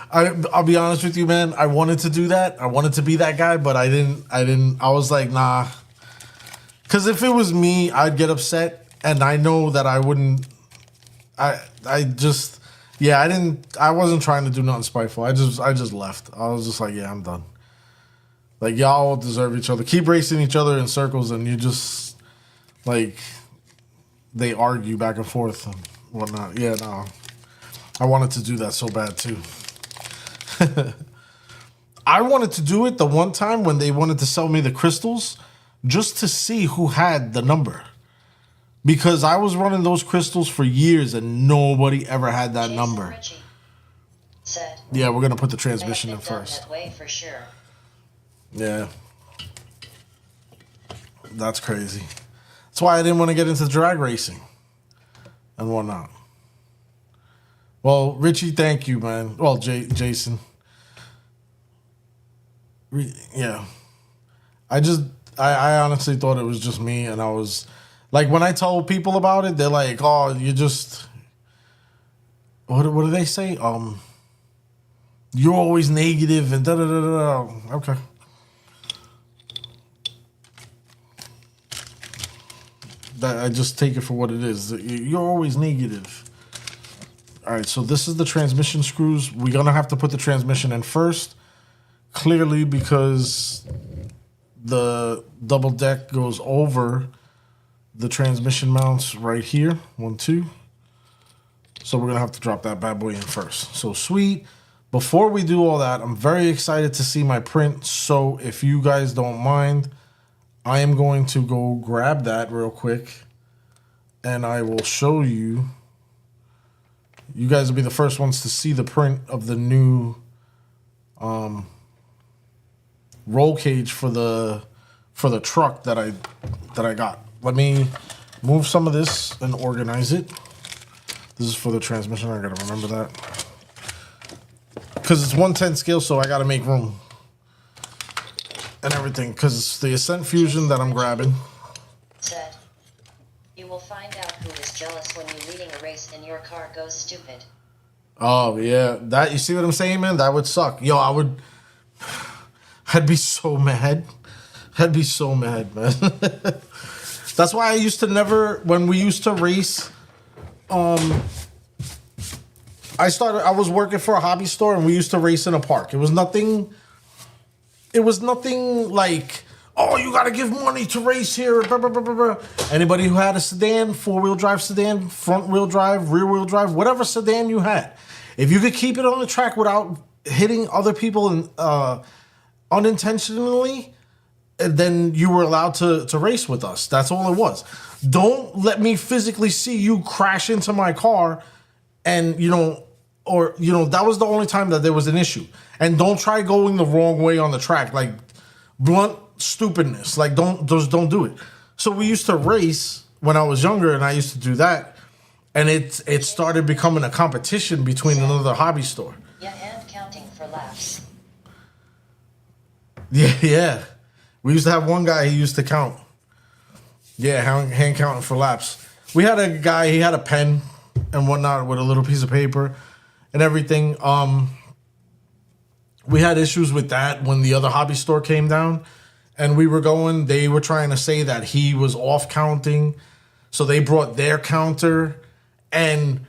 I'll be honest with you, man. I wanted to do that. I wanted to be that guy, but I didn't. I was like, nah. Because if it was me, I'd get upset, and I know that I wouldn't. I didn't. I wasn't trying to do nothing spiteful. I just left. I was just like, yeah, I'm done. Like, y'all deserve each other. Keep racing each other in circles, and you just like they argue back and forth and whatnot. Yeah, no. I wanted to do that so bad too. I wanted to do it the one time when they wanted to sell me the crystals just to see who had the number. Because I was running those crystals for years and nobody ever had that number. Said, yeah, we're going to put the transmission in first. That way for sure. Yeah. That's crazy. That's why I didn't want to get into drag racing and whatnot. Well, Richie, thank you, man. Well, Jason. Yeah. I honestly thought it was just me, and I was... Like, when I told people about it, they're like, oh, you just... What do they say? You're always negative and da-da-da-da-da. Okay. I just take it for what it is. You're always negative. All right, so this is the transmission screws. We're going to have to put the transmission in first. Clearly, because the double deck goes over the transmission mounts right here. 1, 2. So we're going to have to drop that bad boy in first. So sweet. Before we do all that, I'm very excited to see my print. So if you guys don't mind, I am going to go grab that real quick. And I will show you. You guys will be the first ones to see the print of the new roll cage for the truck that I got. Let me move some of this and organize it. This is for the transmission. I gotta remember that because it's 1/10 scale, so I gotta make room and everything. Because it's the Ascent Fusion that I'm grabbing. Said, you will find out who is jealous when you leading a race and your car goes stupid. Oh yeah, that you see what I'm saying, man? That would suck. Yo, I'd be so mad. I'd be so mad, man. That's why I used to never, when we used to race, I was working for a hobby store and we used to race in a park. It was nothing like, oh, you got to give money to race here. Blah, blah, blah, blah, blah. Anybody who had a sedan, 4-wheel drive sedan, front-wheel drive, rear-wheel drive, whatever sedan you had, if you could keep it on the track without hitting other people unintentionally, then you were allowed to race with us. That's all it was. Don't let me physically see you crash into my car And, that was the only time that there was an issue. And don't try going the wrong way on the track. Like, blunt stupidness. Like, don't do it. So we used to race when I was younger, and I used to do that. And it started becoming a competition between another hobby store. Yeah, hand counting for laps. Yeah. We used to have one guy, he used to count. Yeah, hand counting for laps. We had a guy, he had a pen and whatnot with a little piece of paper and everything. We had issues with that when the other hobby store came down and they were trying to say that he was off counting. So they brought their counter, and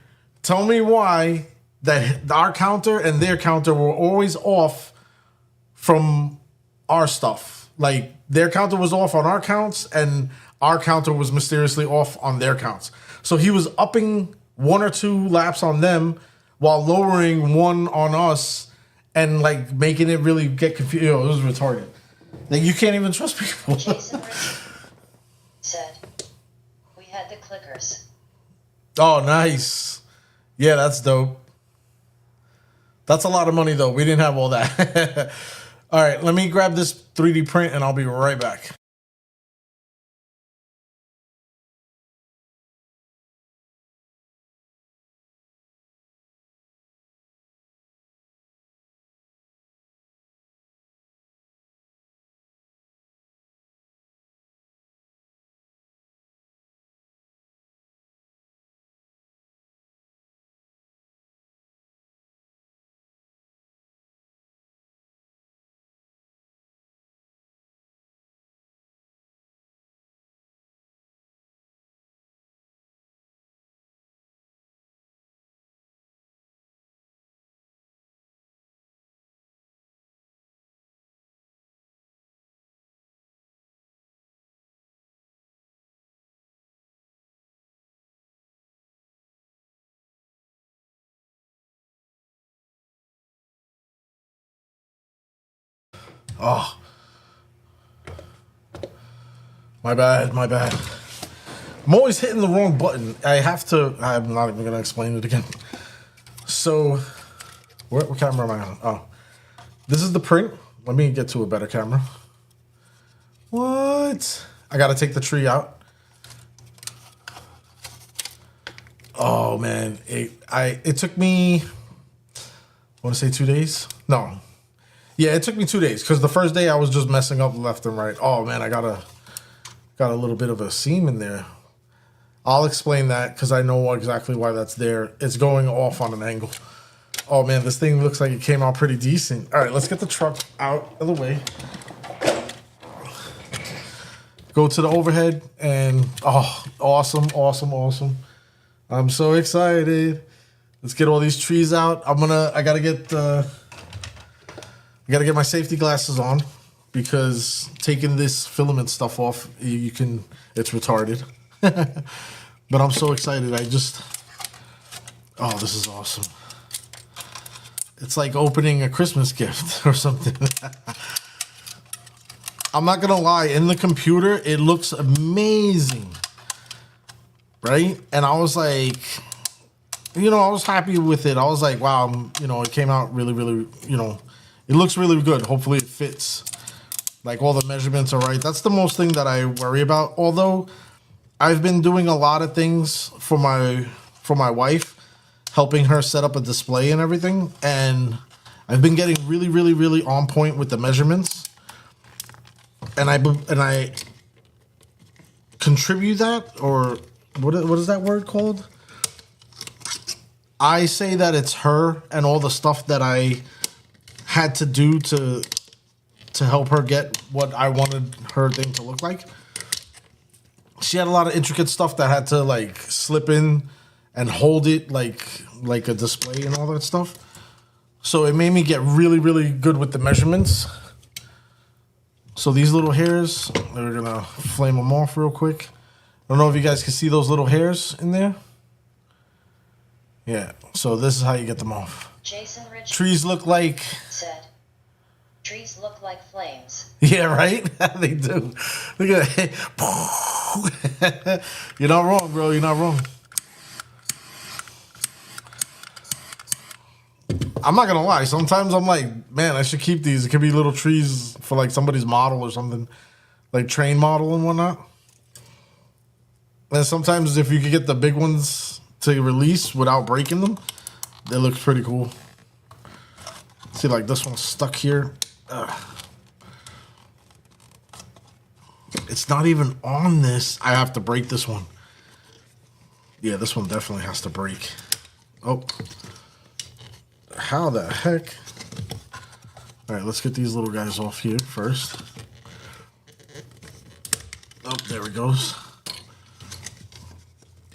tell me why that our counter and their counter were always off from our stuff. Like, their counter was off on our counts and our counter was mysteriously off on their counts. So he was upping 1 or 2 laps on them while lowering 1 on us and like making it really get confused. It was retarded. Like, you can't even trust people. Jason said, we had the clickers. Oh, nice. Yeah, that's dope. That's a lot of money, though. We didn't have all that. All right, let me grab this 3D print, and I'll be right back. Oh, my bad. I'm always hitting the wrong button. I'm not even going to explain it again. So, what camera am I on? Oh, this is the print. Let me get to a better camera. What? I got to take the tree out. Oh, man. It took me, I want to say 2 days? No. Yeah, it took me 2 days because the first day I was just messing up left and right. Oh, man, I got a little bit of a seam in there. I'll explain that because I know exactly why that's there. It's going off on an angle. Oh, man, this thing looks like it came out pretty decent. All right, let's get the truck out of the way. Go to the overhead and, oh, awesome. I'm so excited. Let's get all these trees out. I gotta get my safety glasses on because taking this filament stuff off, it's retarded. But I'm so excited. Oh, this is awesome. It's like opening a Christmas gift or something. I'm not gonna lie, in the computer, it looks amazing. Right? And I was like, I was happy with it. I was like, wow, it came out really, really, it looks really good. Hopefully it fits. Like, all the measurements are right. That's the most thing that I worry about. Although I've been doing a lot of things for my wife, helping her set up a display and everything. And I've been getting really, really, really on point with the measurements. And I contribute that, or what is that word called? I say that it's her and all the stuff that I had to do to help her get what I wanted her thing to look like. She had a lot of intricate stuff that had to like slip in and hold it like a display and all that stuff. So it made me get really, really good with the measurements. So these little hairs, we're gonna flame them off real quick. I don't know if you guys can see those little hairs in there. Yeah, so this is how you get them off. Jason Rich trees look like flames. Yeah, right? They do. Look at that. You're not wrong, bro. You're not wrong. I'm not gonna lie. Sometimes I'm like, man, I should keep these. It could be little trees for like somebody's model or something, like train model and whatnot. And sometimes if you could get the big ones to release without breaking them, they look pretty cool. See, like this one's stuck here. It's not even on this. I have to break this one. Yeah, this one definitely has to break. Oh. How the heck? All right, let's get these little guys off here first. Oh, there it goes.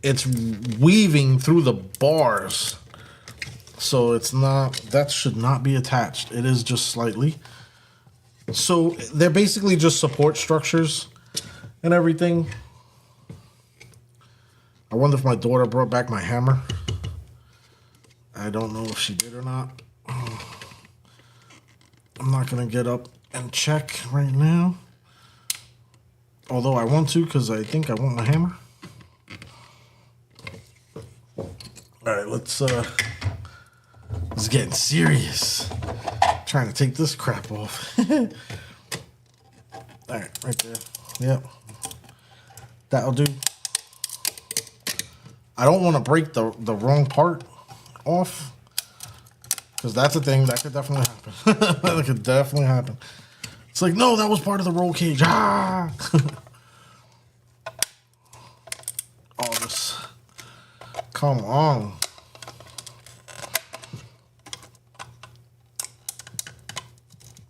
It's weaving through the bars. So it's not, that should not be attached. It is just slightly. So they're basically just support structures and everything. I wonder if my daughter brought back my hammer. I don't know if she did or not. I'm not going to get up and check right now. Although I want to because I think I want my hammer. All right, let's getting serious. Trying to take this crap off. All right, right there. Yep. That'll do. I don't want to break the wrong part off, because that's a thing that could definitely happen. That could definitely happen. It's like, no, that was part of the roll cage. Ah! All this. Come on.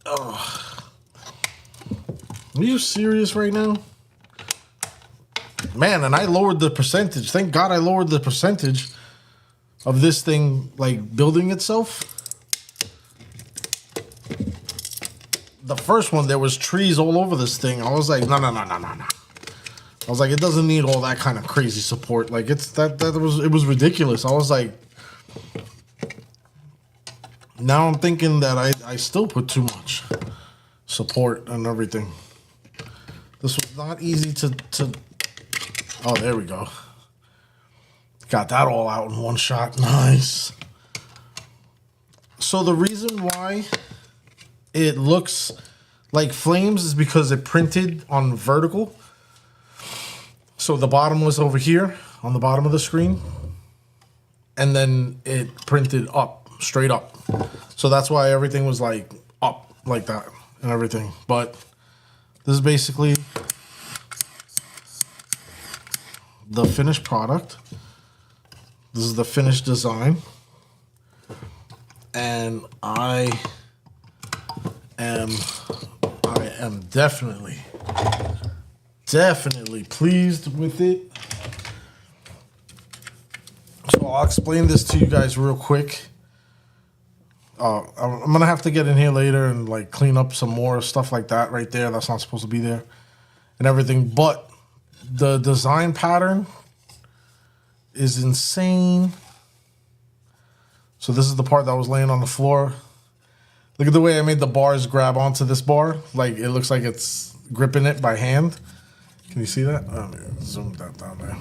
Oh. Are you serious right now? Man, and I lowered the percentage. Thank God I lowered the percentage of this thing, like, building itself. The first one, there was trees all over this thing. I was like, no. I was like, it doesn't need all that kind of crazy support. Like, it was ridiculous. I was like, now I'm thinking that I still put too much support and everything. This was not easy to oh, there we go. Got that all out in one shot. Nice. So the reason why it looks like flames is because it printed on vertical. So the bottom was over here on the bottom of the screen. And then it printed up, straight up. So that's why everything was like up like that and everything. But this is basically the finished product. This is the finished design. And I am definitely pleased with it. So I'll explain this to you guys real quick. I'm gonna have to get in here later and like clean up some more stuff like that right there. That's not supposed to be there and everything. But the design pattern is insane. So this is the part that was laying on the floor. Look at the way I made the bars grab onto this bar. Like, it looks like it's gripping it by hand. Can you see that? Let me zoom that down there.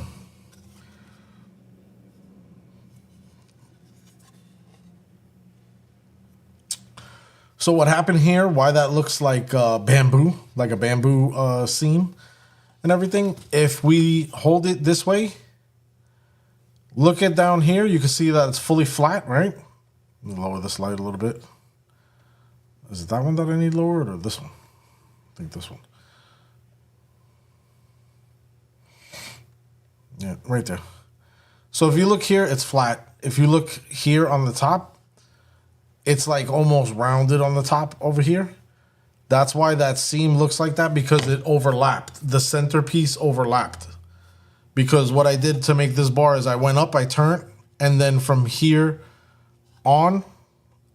So what happened here, why that looks like bamboo, like a bamboo seam and everything, if we hold it this way, look at down here, you can see that it's fully flat, right? Let me lower this light a little bit. Is it that one that I need lowered or this one? I think this one. Yeah, right there. So if you look here, it's flat. If you look here on the top, it's like almost rounded on the top over here. That's why that seam looks like that, because it overlapped. The centerpiece overlapped. Because what I did to make this bar is I went up, I turned, and then from here on,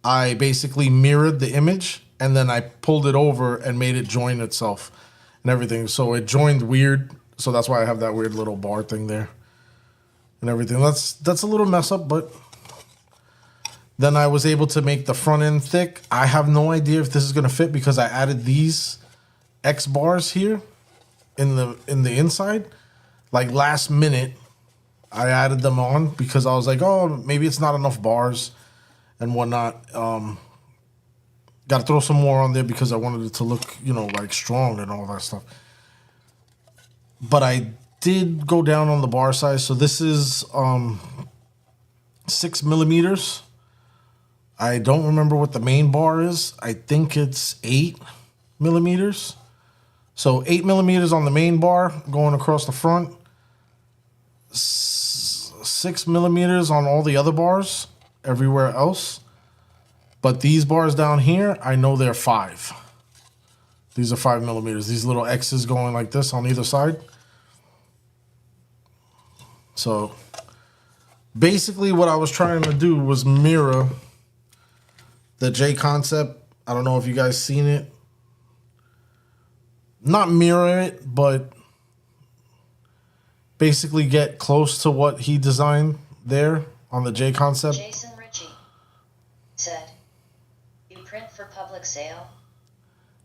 I basically mirrored the image, and then I pulled it over and made it join itself and everything. So it joined weird. So that's why I have that weird little bar thing there and everything. That's a little mess up, but then I was able to make the front end thick. I have no idea if this is going to fit because I added these X bars here in the inside. Like last minute, I added them on because I was like, oh, maybe it's not enough bars and whatnot. Got to throw some more on there because I wanted it to look, you know, like strong and all that stuff. But I did go down on the bar size. So this is 6 millimeters. I don't remember what the main bar is. I think it's 8 millimeters. So 8 millimeters on the main bar going across the front. 6 millimeters on all the other bars everywhere else. But these bars down here, I know they're 5. These are 5 millimeters. These little X's going like this on either side. So basically what I was trying to do was mirror the J concept. I don't know if you guys seen it. Not mirror it, but basically get close to what he designed there on the J concept. Jason Ritchie said, "You print for public sale?"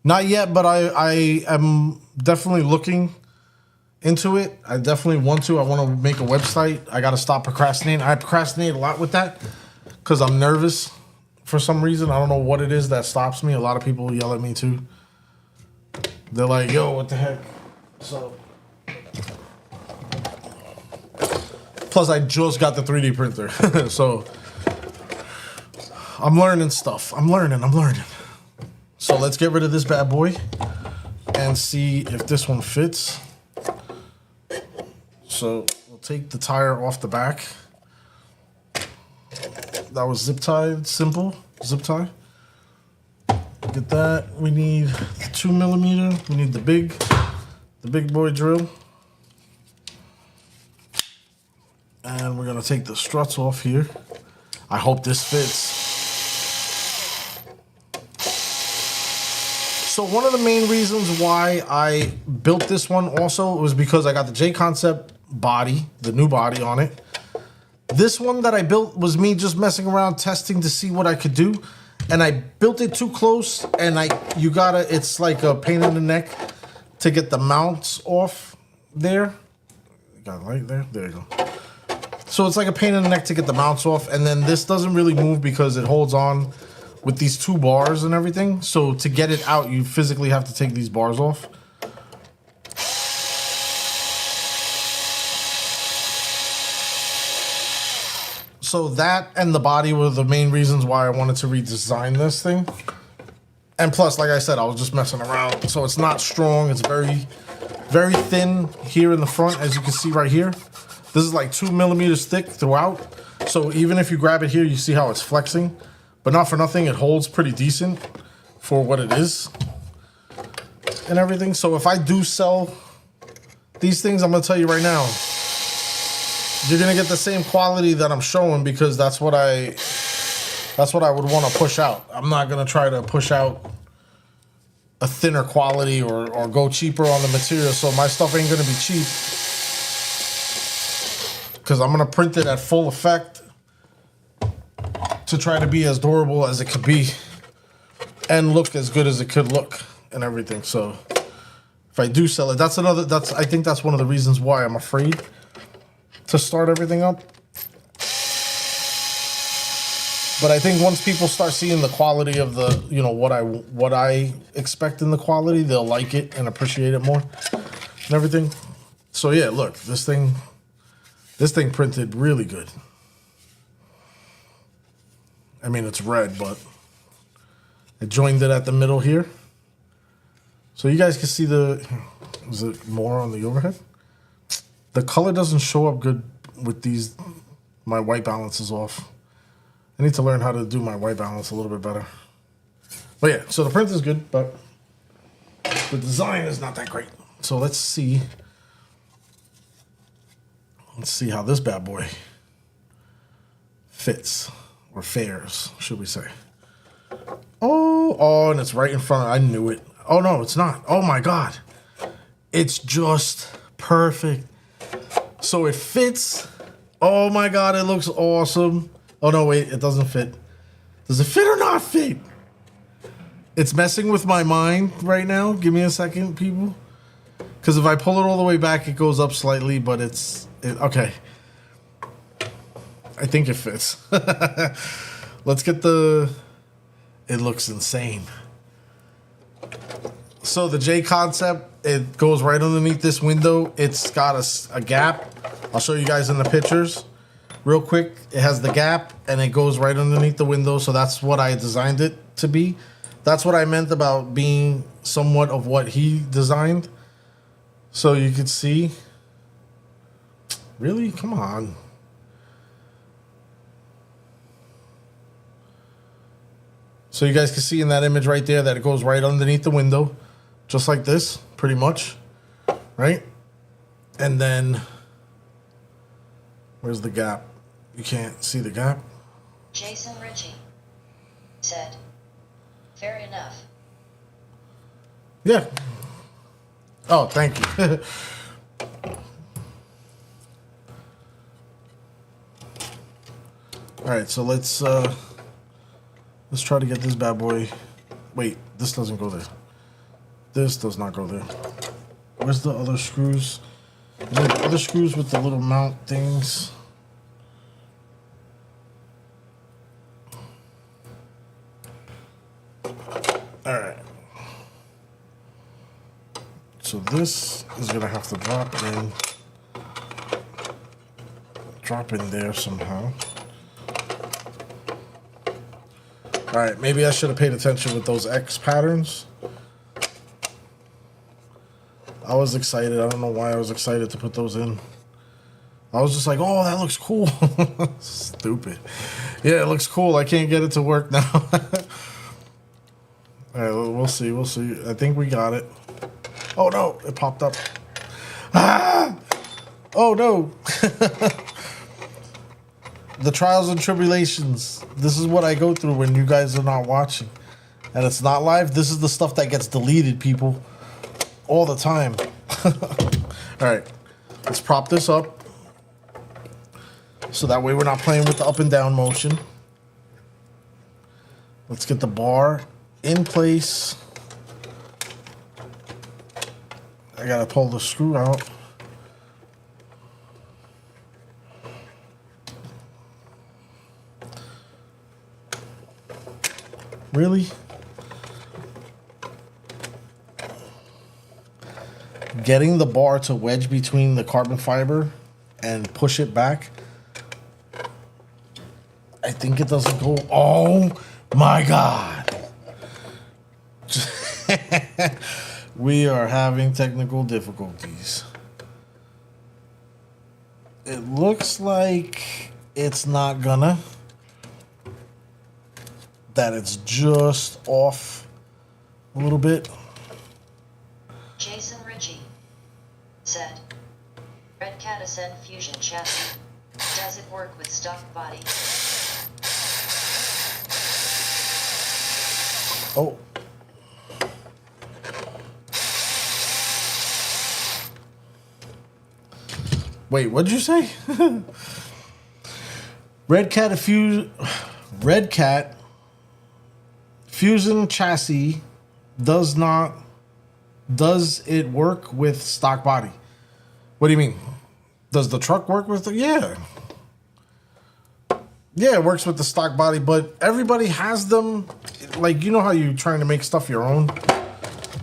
Not yet, but I am definitely looking into it. I definitely want to. I want to make a website. I got to stop procrastinating. I procrastinate a lot with that because I'm nervous for some reason. I don't know what it is that stops me. A lot of people yell at me too. They're like, yo, what the heck? So, plus I just got the 3D printer. So, I'm learning stuff. I'm learning. So let's get rid of this bad boy and see if this one fits. So we'll take the tire off the back. That was zip tied, simple zip tie. Get that. We need the 2 millimeter. We need the big boy drill. And we're gonna take the struts off here. I hope this fits. So one of the main reasons why I built this one also was because I got the J Concept body, the new body on it. This one that I built was me just messing around, testing to see what I could do. And I built it too close, and it's like a pain in the neck to get the mounts off there. Got a light there? There you go. So it's like a pain in the neck to get the mounts off, and then this doesn't really move because it holds on with these 2 bars and everything. So to get it out, you physically have to take these bars off. So that and the body were the main reasons why I wanted to redesign this thing. And plus, like I said, I was just messing around. So it's not strong. It's very, very thin here in the front, as you can see right here. This is like 2 millimeters thick throughout. So even if you grab it here, you see how it's flexing. But not for nothing, it holds pretty decent for what it is and everything. So if I do sell these things, I'm going to tell you right now, you're going to get the same quality that I'm showing because that's what I would want to push out. I'm not going to try to push out a thinner quality or go cheaper on the material. So my stuff ain't going to be cheap because I'm going to print it at full effect to try to be as durable as it could be and look as good as it could look and everything. So if I do sell it, I think that's one of the reasons why I'm afraid to start everything up. But I think once people start seeing the quality of the, you know, what I expect in the quality, they'll like it and appreciate it more and everything. So yeah, look, this thing printed really good. I mean, it's red, but I joined it at the middle here. So you guys can see is it more on the overhead? The color doesn't show up good with these. My white balance is off. I need to learn how to do my white balance a little bit better. But yeah, so the print is good, but the design is not that great. So let's see. Let's see how this bad boy fits. Or fares, should we say. Oh, and it's right in front. I knew it. Oh, no, it's not. Oh, my God. It's just perfect. So it fits. Oh, my God, it looks awesome. Oh, no, wait, it doesn't fit. Does it fit or not fit? It's messing with my mind right now. Give me a second, people. Because if I pull it all the way back, it goes up slightly, but okay. I think it fits. Let's get the... It looks insane. So the J concept, it goes right underneath this window. It's got a gap. I'll show you guys in the pictures real quick. It has the gap and it goes right underneath the window. So that's what I designed it to be. That's what I meant about being somewhat of what he designed. So you could see. Really? Come on. So you guys can see in that image right there that it goes right underneath the window. Just like this, pretty much. Right? And then, where's the gap? You can't see the gap? Jason Ritchie said, fair enough. Yeah. Oh, thank you. All right, so let's try to get this bad boy. Wait, this doesn't go there. This does not go there. Where's the other screws? The other screws with the little mount things. All right. So this is gonna have to drop in there somehow. All right, maybe I should have paid attention with those X patterns. I was excited. I don't know why I was excited to put those in. I was just like, oh, that looks cool. Stupid. Yeah, it looks cool. I can't get it to work now. All right, we'll see. We'll see. I think we got it. Oh, no. It popped up. Ah! Oh, no. The trials and tribulations. This is what I go through when you guys are not watching. And it's not live. This is the stuff that gets deleted, people. All the time. All right. Let's prop this up. So that way we're not playing with the up and down motion. Let's get the bar in place. I gotta pull the screw out. Really? Getting the bar to wedge between the carbon fiber and push it back. I think it doesn't go. Oh my God. We are having technical difficulties. It looks like it's not gonna. That it's just off a little bit. Jason Ritchie said, Red Cat Ascend Fusion chassis. Does it work with stock body? Oh. Wait, what'd you say? Red Cat Fusion chassis does it work with stock body? What do you mean? Does the truck work with it? Yeah. Yeah, it works with the stock body, but everybody has them. Like, you know how you're trying to make stuff your own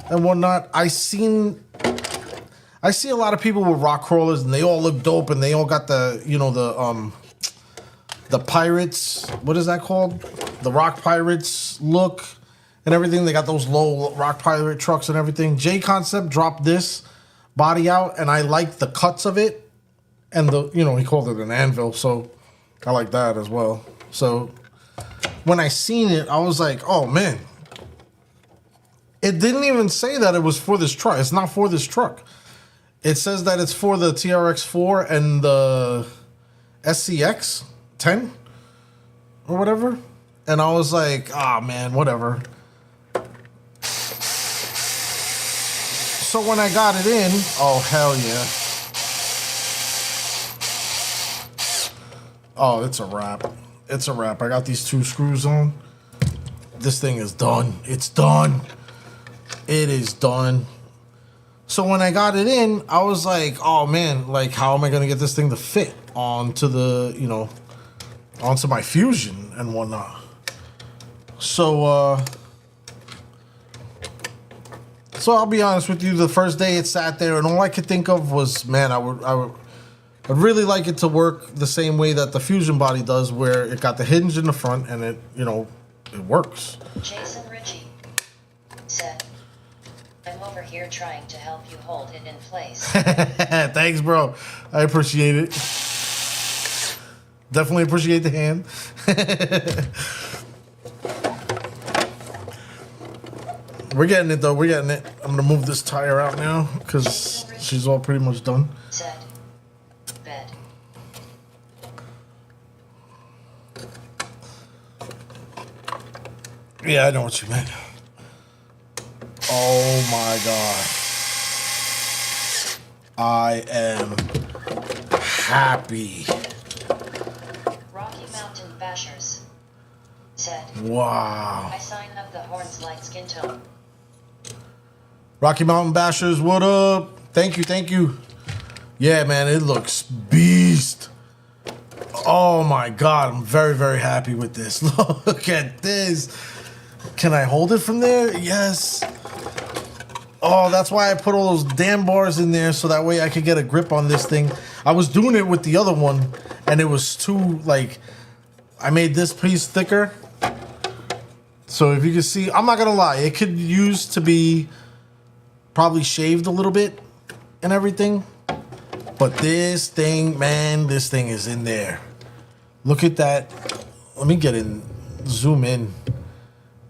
and whatnot? I see a lot of people with rock crawlers and they all look dope and they all got the pirates, what is that called? The rock pirates look and everything. They got those low rock pirate trucks and everything. J Concept dropped this body out and I like the cuts of it. And he called it an anvil, so I like that as well. So when I seen it, I was like, oh man. It didn't even say that it was for this truck. It's not for this truck. It says that it's for the TRX4 and the SCX 10 or whatever. And I was like, ah, man, whatever. So when I got it in, oh, hell yeah. Oh, it's a wrap. It's a wrap. I got these 2 screws on. This thing is done. It's done. It is done. So when I got it in, I was like, oh man, like how am I gonna get this thing to fit onto the, onto my Fusion and whatnot? So so I'll be honest with you, the first day it sat there and all I could think of was, man, I'd really like it to work the same way that the Fusion body does, where it got the hinge in the front and it, you know, it works. Jason Ritchie said, I'm over here trying to help you hold it in place. Thanks, bro. I appreciate it. Definitely appreciate the hand. We're getting it, though. We're getting it. I'm going to move this tire out now because she's all pretty much done. Said, bed. Yeah, I know what you meant. Oh my god. I am happy. Rocky Mountain Bashers said, Wow. I sign up the horns light skin tone. Rocky Mountain Bashers, what up? Thank you, thank you. Yeah, man, it looks beast. Oh my god, I'm very, very happy with this. Look at this. Can I hold it from there? Yes. Oh, that's why I put all those damn bars in there so that way I could get a grip on this thing. I was doing it with the other one and it was too, like, I made this piece thicker. So if you can see, I'm not gonna lie, it could use to be probably shaved a little bit and everything. But this thing, man, this thing is in there. Look at that. Let me get in, zoom in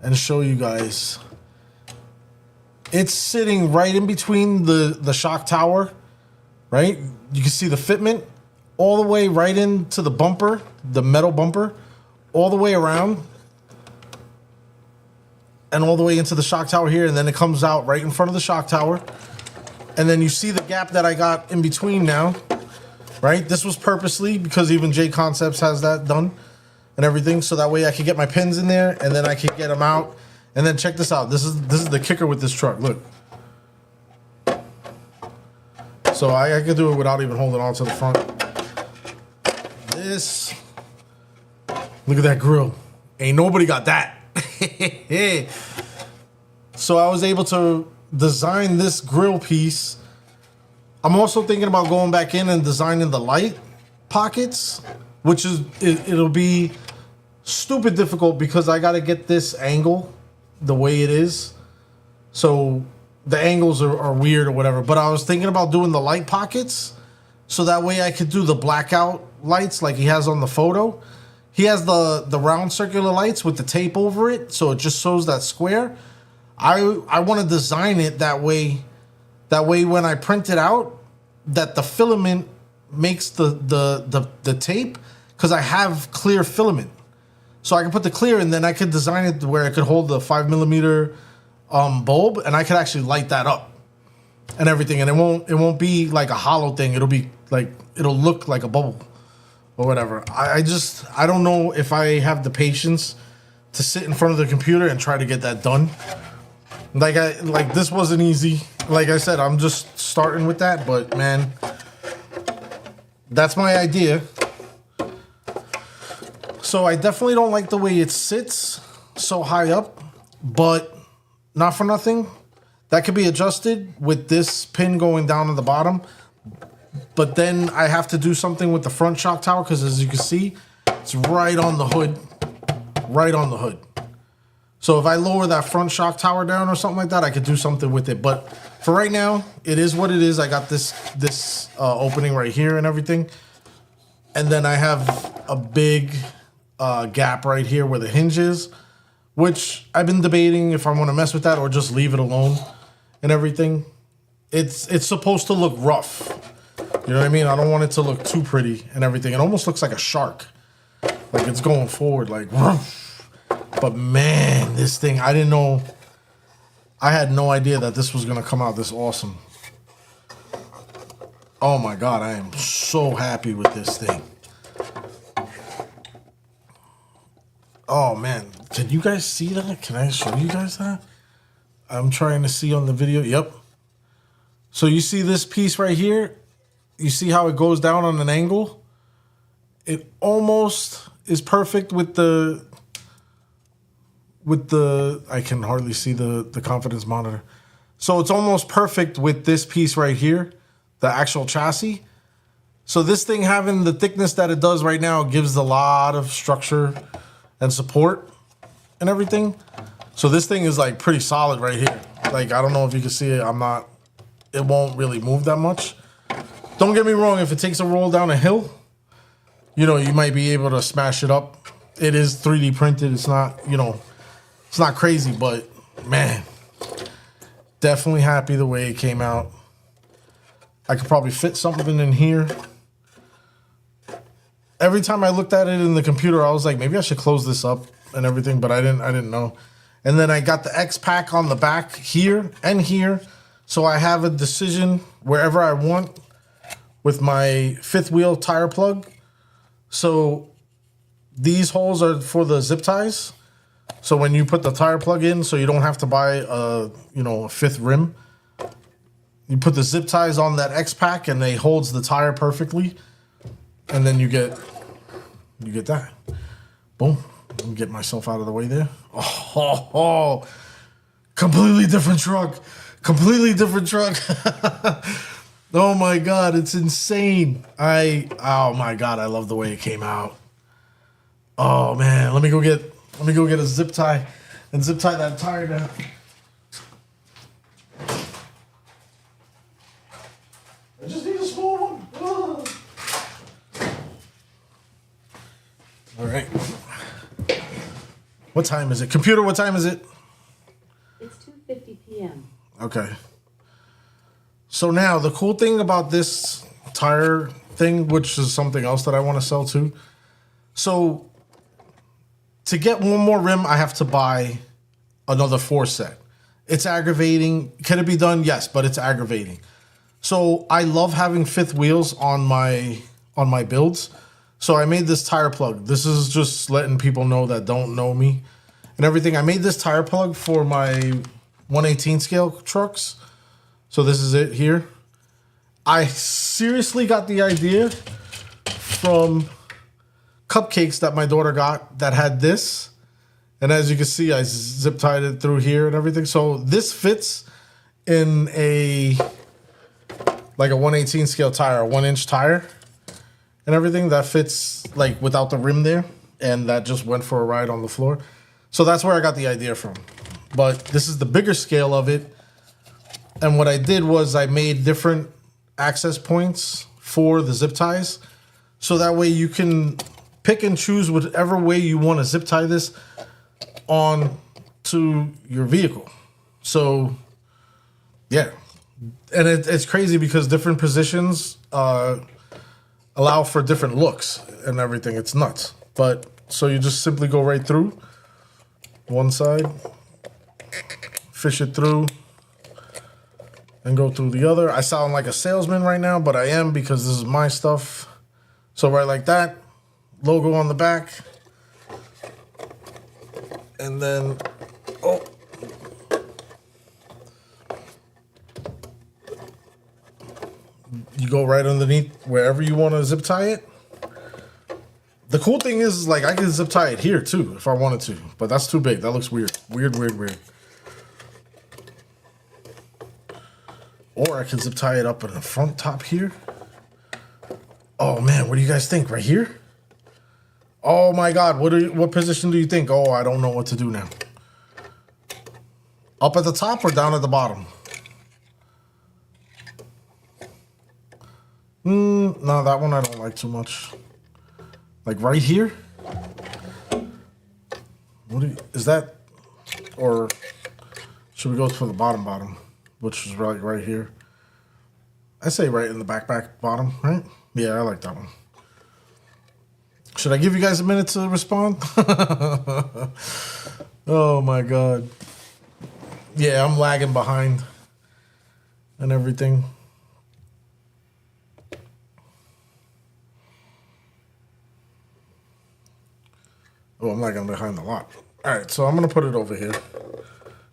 and show you guys. It's sitting right in between the shock tower, right? You can see the fitment all the way right into the bumper, the metal bumper, all the way around and all the way into the shock tower here. And then it comes out right in front of the shock tower. And then you see the gap that I got in between now, right? This was purposely because even J Concepts has that done and everything. So that way I could get my pins in there and then I could get them out. And then check this out. This is the kicker with this truck. Look. So I could do it without even holding on to the front. This. Look at that grill. Ain't nobody got that. So I was able to design this grill piece. I'm also thinking about going back in and designing the light pockets, which is it'll be stupid difficult because I got to get this angle the way it is. So the angles are weird or whatever. But I was thinking about doing the light pockets so that way I could do the blackout lights like he has on the photo. He has the round circular lights with the tape over it, so it just shows that square. I want to design it that way. That way when I print it out, that the filament makes the tape, because I have clear filament. So I can put the clear and then I could design it where it could hold the 5mm bulb and I could actually light that up and everything. And it won't be like a hollow thing. It'll be like, it'll look like a bubble or whatever. I don't know if I have the patience to sit in front of the computer and try to get that done. Like this wasn't easy. Like I said, I'm just starting with that, but man, that's my idea. So I definitely don't like the way it sits so high up, but not for nothing. That could be adjusted with this pin going down at the bottom. But then I have to do something with the front shock tower because as you can see, it's right on the hood. Right on the hood. So if I lower that front shock tower down or something like that, I could do something with it. But for right now, it is what it is. I got this opening right here and everything. And then I have a big gap right here where the hinge is, which I've been debating if I want to mess with that or just leave it alone and everything. It's supposed to look rough. You know what I mean? I don't want it to look too pretty and everything. It almost looks like a shark. Like it's going forward, like, woof. But man, this thing, I didn't know. I had no idea that this was going to come out this awesome. Oh my God, I am so happy with this thing. Oh man, can you guys see that? Can I show you guys that? I'm trying to see on the video. Yep. So you see this piece right here? You see how it goes down on an angle? It almost is perfect with the with the, I can hardly see the confidence monitor. So it's almost perfect with this piece right here, the actual chassis. So this thing having the thickness that it does right now gives a lot of structure and support and everything. So this thing is like pretty solid right here. Like, I don't know if you can see it. It won't really move that much. Don't get me wrong, if it takes a roll down a hill, you know, you might be able to smash it up. It is 3D printed. It's not, you know, it's not crazy, but man, definitely happy the way it came out. I could probably fit something in here. Every time I looked at it in the computer, I was like, maybe I should close this up and everything, but I didn't know. And then I got the X pack on the back here and here. So I have a decision wherever I want with my fifth wheel tire plug. So these holes are for the zip ties. So when you put the tire plug in, so you don't have to buy a fifth rim, you put the zip ties on that X pack and they holds the tire perfectly. And then you get that. Boom. Let me get myself out of the way there. Oh, completely different truck. Completely different truck. Oh my God, it's insane. Oh my God, I love the way it came out. Oh man, let me go get a zip tie and zip tie that tire down. I just need a small one. Oh. All right. What time is it? Computer, what time is it? It's 2:50 p.m. Okay. So now the cool thing about this tire thing, which is something else that I want to sell too. So to get one more rim, I have to buy another 4 set. It's aggravating. Can it be done? Yes, but it's aggravating. So I love having fifth wheels on my builds. So I made this tire plug. This is just letting people know that don't know me and everything. I made this tire plug for my 1/18 scale trucks. So this is it here. I seriously got the idea from cupcakes that my daughter got that had this. And as you can see, I zip tied it through here and everything. So this fits in like a 1/18 scale tire, a 1-inch tire and everything. That fits like without the rim there. And that just went for a ride on the floor. So that's where I got the idea from. But this is the bigger scale of it. And what I did was I made different access points for the zip ties. So that way you can pick and choose whatever way you want to zip tie this on to your vehicle. So, yeah. And it's crazy because different positions allow for different looks and everything. It's nuts. But, so you just simply go right through one side, fish it through, and go through the other. I sound like a salesman right now, but I am because this is my stuff. So right like that, logo on the back. And then, oh. You go right underneath wherever you want to zip tie it. The cool thing is like I can zip tie it here too if I wanted to, but that's too big. That looks weird. Weird. Or I can zip tie it up in the front top here. Oh man, what do you guys think? Right here? Oh my God, what position do you think? Oh, I don't know what to do now. Up at the top or down at the bottom? No, that one I don't like too much. Like right here? Is that, or should we go for the bottom, which is right here? I say right in the back bottom, right? Yeah, I like that one. Should I give you guys a minute to respond? Oh my God. Yeah, I'm lagging behind and everything. Oh, I'm lagging behind a lot. All right, so I'm going to put it over here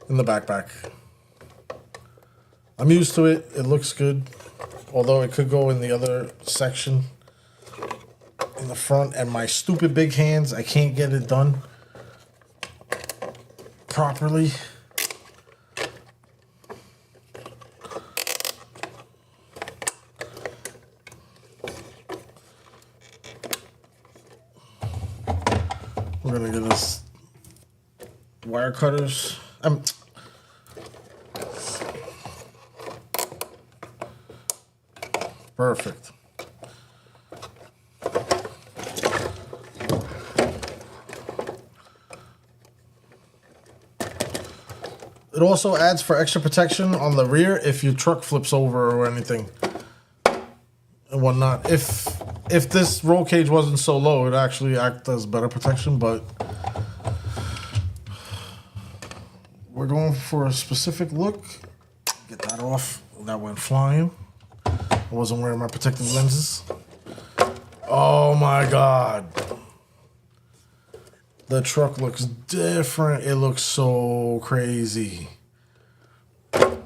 in the backpack. I'm used to it. It looks good. Although it could go in the other section in the front. And my stupid big hands, I can't get it done. properly. We're gonna get us wire cutters. Perfect. It also adds for extra protection on the rear if your truck flips over or anything and whatnot. If this roll cage wasn't so low, it'd actually act as better protection, but we're going for a specific look. Get that off. That went flying. I wasn't wearing my protective lenses. Oh my God. The truck looks different. It looks so crazy. All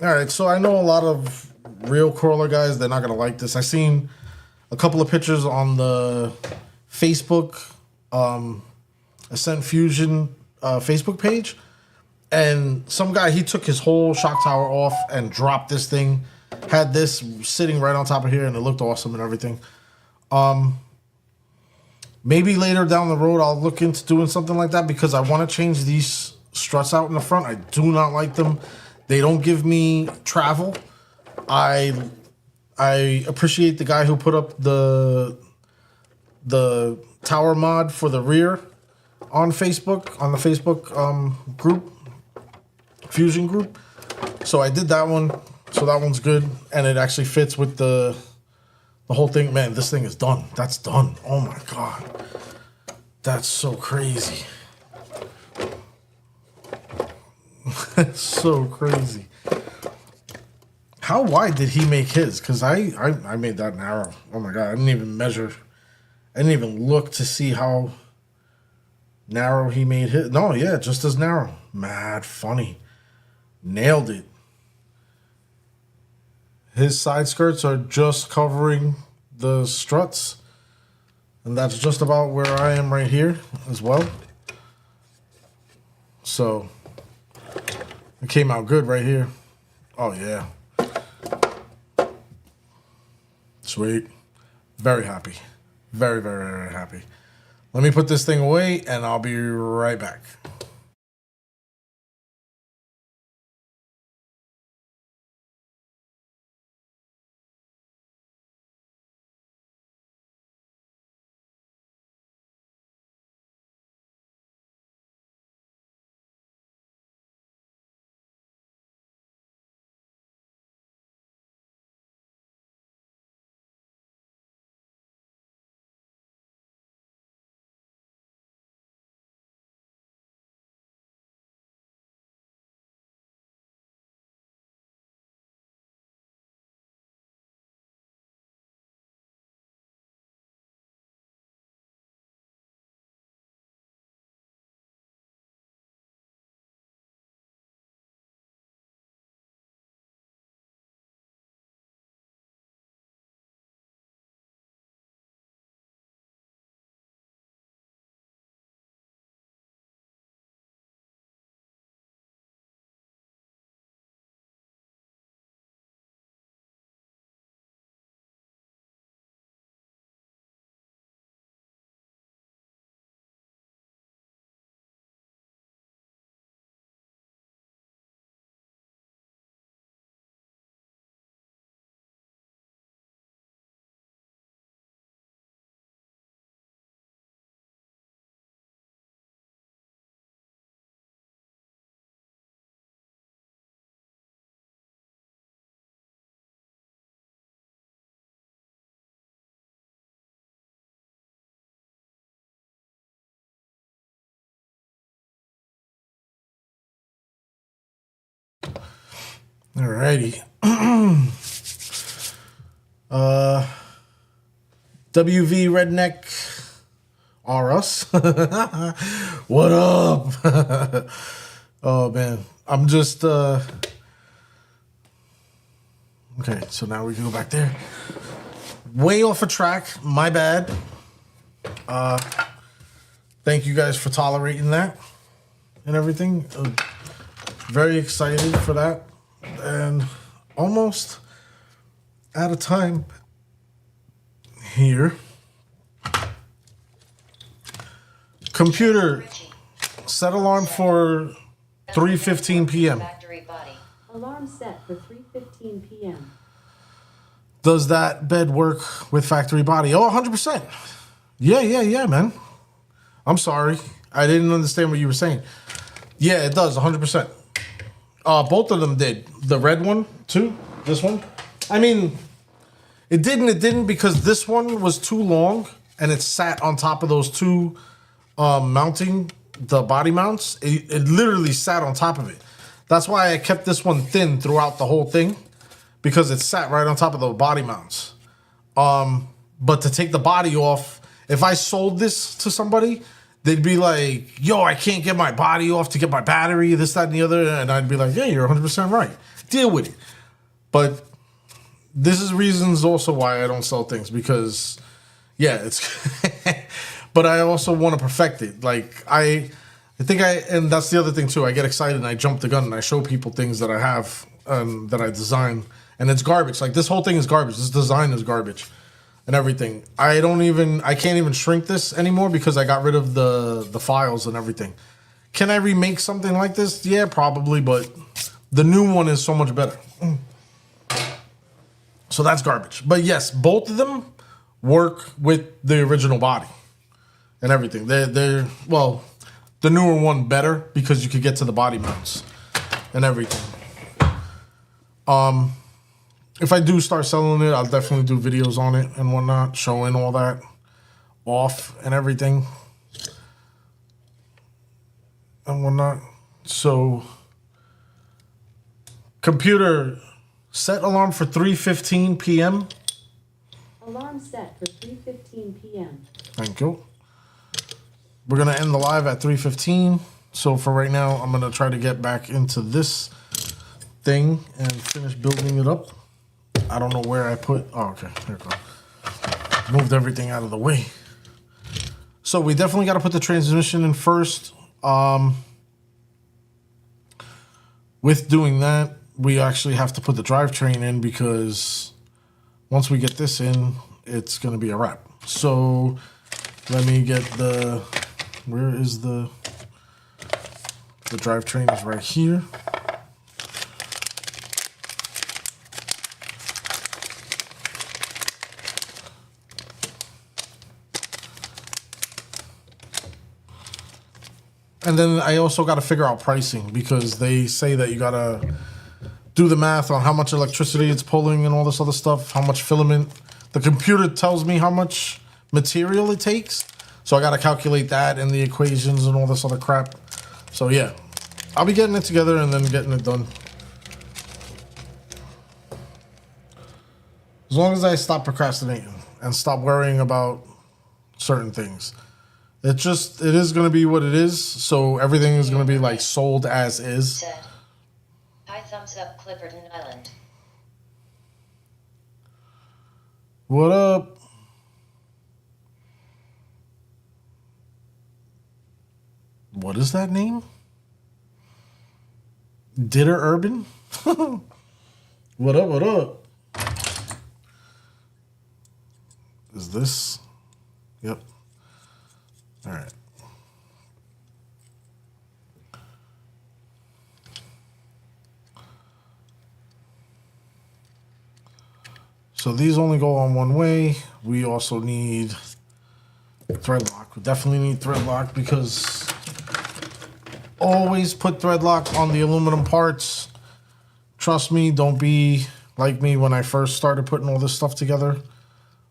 right, so I know a lot of real crawler guys, they're not going to like this. I seen a couple of pictures on the Facebook Ascent Fusion Facebook page. And some guy, he took his whole shock tower off and dropped this thing. Had this sitting right on top of here, and it looked awesome and everything. Maybe later down the road, I'll look into doing something like that because I want to change these struts out in the front. I do not like them. They don't give me travel. I appreciate the guy who put up the tower mod for the rear on Facebook, on the Facebook group, Fusion group. So I did that one. So that one's good, and it actually fits with the whole thing. Man, this thing is done. That's done. Oh my God. That's so crazy. That's so crazy. How wide did he make his? Because I made that narrow. Oh my God. I didn't even measure. I didn't even look to see how narrow he made his. No, yeah, just as narrow. Mad funny. Nailed it. His side skirts are just covering the struts. And that's just about where I am right here as well. So it came out good right here. Oh, yeah. Sweet. Very happy. Very, very, very happy. Let me put this thing away and I'll be right back. Alrighty. WV Redneck R us. What up? Oh man. I'm just okay, so now we can go back there. Way off a track, my bad. Thank you guys for tolerating that. and everything. Very excited for that. And almost out of time here. Computer, set alarm for 3:15 p.m. Factory body. Alarm set for 3:15 p.m. Does that bed work with factory body? Oh, 100%. Yeah, man. I'm sorry. I didn't understand what you were saying. Yeah, it does, 100%. Both of them did. The red one, too. This one. I mean, it didn't because this one was too long and it sat on top of those two mounting, the body mounts. It literally sat on top of it. That's why I kept this one thin throughout the whole thing, because it sat right on top of the body mounts. But to take the body off, if I sold this to somebody, they'd be like, yo, I can't get my body off to get my battery, this, that, and the other. And I'd be like, yeah, you're 100% right. Deal with it. But this is reasons also why I don't sell things, because, yeah, it's... But I also want to perfect it. Like, and that's the other thing too. I get excited and I jump the gun and I show people things that I have that I design, and it's garbage. Like, this whole thing is garbage. This design is garbage and everything. I can't even shrink this anymore because I got rid of the files and everything. Can I remake something like this? Yeah, probably, but the new one is so much better. So that's garbage. But yes, both of them work with the original body and everything. They're well, the newer one better because you could get to the body mounts and everything. If I do start selling it, I'll definitely do videos on it and whatnot, showing all that off and everything and whatnot. So, computer, set alarm for 3:15 p.m. Alarm set for 3:15 p.m. Thank you. We're going to end the live at 3:15. So for right now, I'm going to try to get back into this thing and finish building it up. I don't know where I put... Oh, okay. There we go. Moved everything out of the way. So we definitely got to put the transmission in first. With doing that, we actually have to put the drivetrain in, because once we get this in, it's going to be a wrap. So let me get the... Where is the drivetrain is right here. And then I also got to figure out pricing, because they say that you got to do the math on how much electricity it's pulling and all this other stuff, how much filament. The computer tells me how much material it takes. So I got to calculate that and the equations and all this other crap. So yeah, I'll be getting it together and then getting it done. As long as I stop procrastinating and stop worrying about certain things. It is going to be what it is. So everything is going to be like sold as is. Said. High thumbs up, Clipperton Island. What up? What is that name? Ditter Urban? What up, what up? Is this? Yep. All right. So these only go on one way. We also need thread lock. We definitely need thread lock, because always put thread lock on the aluminum parts. Trust me, don't be like me when I first started putting all this stuff together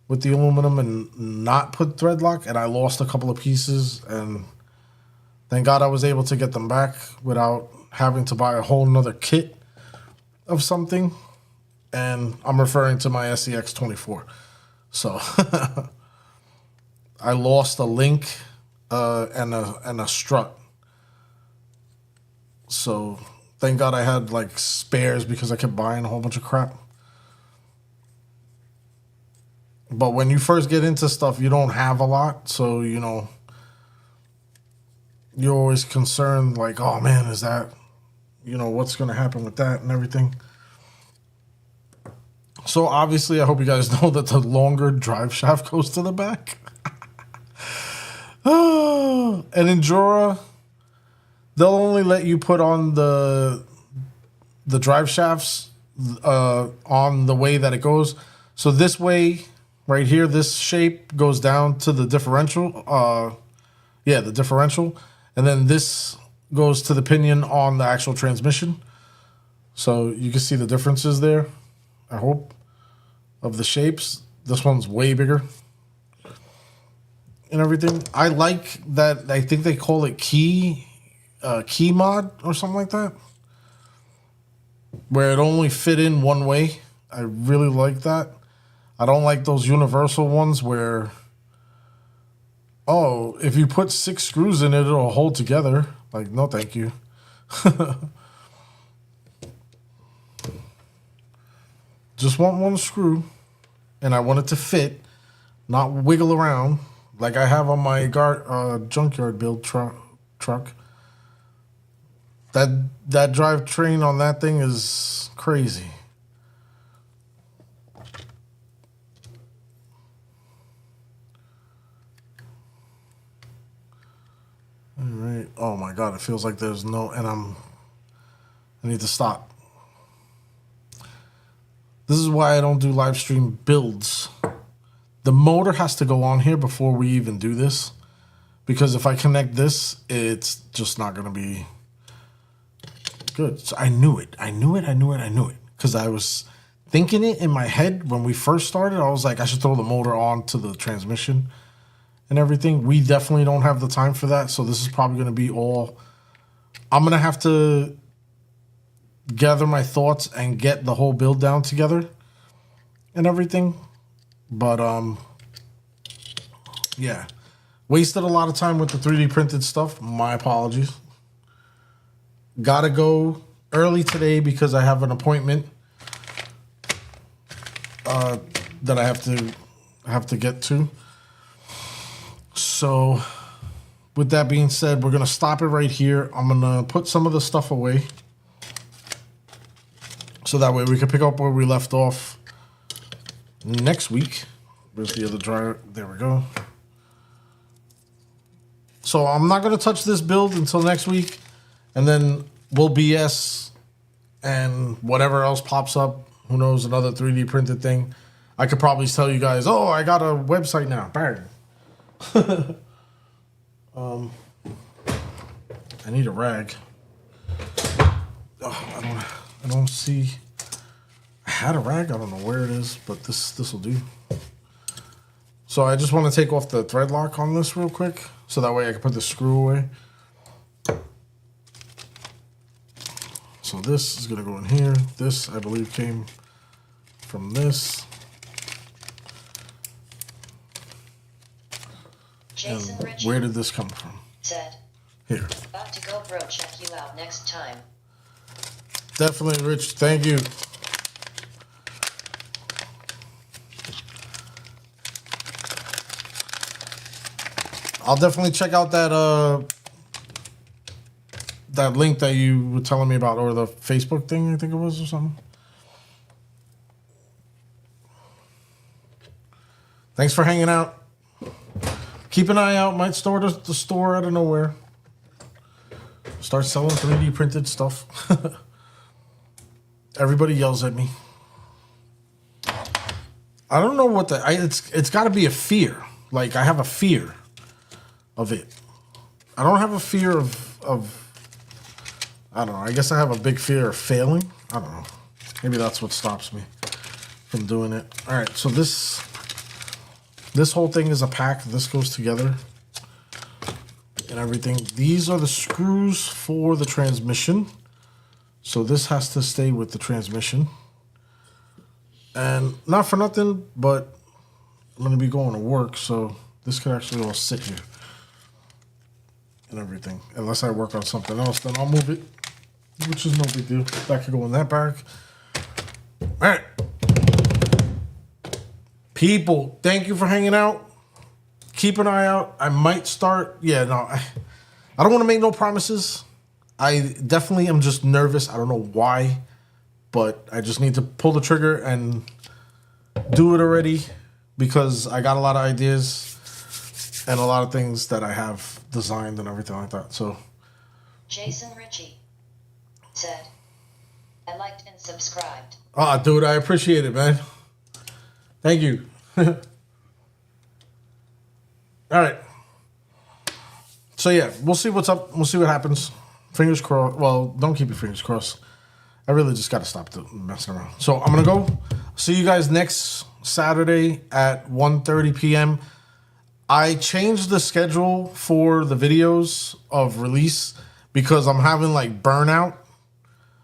with the aluminum and not put thread lock, and I lost a couple of pieces, and thank God I was able to get them back without having to buy a whole nother kit of something. And I'm referring to my SEX 24. So I lost a link and a strut. So thank God I had like spares, because I kept buying a whole bunch of crap. But when you first get into stuff, you don't have a lot. So, you know, you're always concerned, like, oh man, is that, what's going to happen with that and everything. So obviously, I hope you guys know that the longer drive shaft goes to the back. And Endura, they'll only let you put on the drive shafts on the way that it goes. So this way, right here, this shape goes down to the differential. The differential. And then this goes to the pinion on the actual transmission. So you can see the differences there, I hope, of the shapes. This one's way bigger and everything. I like that. I think they call it key mod or something like that, where it only fit in one way. I really like that. I don't like those universal ones where, oh, if you put 6 screws in it, it'll hold together. Like, no, thank you. Just want one screw, and I want it to fit, not wiggle around like I have on my junkyard build truck. That drivetrain on that thing is crazy. All right. Oh my God! It feels like there's no, and I need to stop. This is why I don't do live stream builds. The motor has to go on here before we even do this, because if I connect this, it's just not going to be good. So I knew it. Because I was thinking it in my head when we first started. I was like, I should throw the motor on to the transmission and everything. We definitely don't have the time for that. So this is probably going to be all. I'm going to have to gather my thoughts and get the whole build down together and everything. But yeah, wasted a lot of time with the 3D printed stuff. My apologies. Gotta go early today because I have an appointment that I have to get to. So with that being said, we're gonna stop it right here. I'm gonna put some of the stuff away, so that way we can pick up where we left off next week. Where's the other dryer? There we go. So I'm not going to touch this build until next week. And then we'll BS and whatever else pops up. Who knows, another 3D printed thing. I could probably tell you guys, oh, I got a website now. Bang. I need a rag. Oh, I don't see. I had a rag. I don't know where it is, but this will do. So I just want to take off the thread lock on this real quick, so that way I can put the screw away. So this is gonna go in here. This, I believe, came from this. Jason And Richard where did this come from? said, Here. about to go, bro. Check you out next time. Definitely, Rich. Thank you. I'll definitely check out that link that you were telling me about, or the Facebook thing, I think it was, or something. Thanks for hanging out. Keep an eye out. Might start the store out of nowhere. Start selling 3D printed stuff. Everybody yells at me. I don't know what it's got to be a fear. Like, I have a fear of it. I don't have a fear of I don't know. I guess I have a big fear of failing. I don't know. Maybe that's what stops me from doing it. All right, so this whole thing is a pack. This goes together and everything. These are the screws for the transmission. So this has to stay with the transmission. And not for nothing, but I'm going to be going to work, so this could actually all sit here and everything. Unless I work on something else, then I'll move it, which is no big deal. That could go in that bag. All right. People, thank you for hanging out. Keep an eye out. I might start. Yeah, no. I don't want to make no promises. I definitely am just nervous. I don't know why, but I just need to pull the trigger and do it already because I got a lot of ideas and a lot of things that I have designed and everything like that. So, Jason Ritchie said, I liked and subscribed. ah, dude, I appreciate it, man. Thank you. All right. So yeah, we'll see what's up. We'll see what happens. Fingers crossed. Well, don't keep your fingers crossed. I really just got to stop messing around. So I'm going to go. See you guys next Saturday at 1:30 p.m. I changed the schedule for the videos of release because I'm having like burnout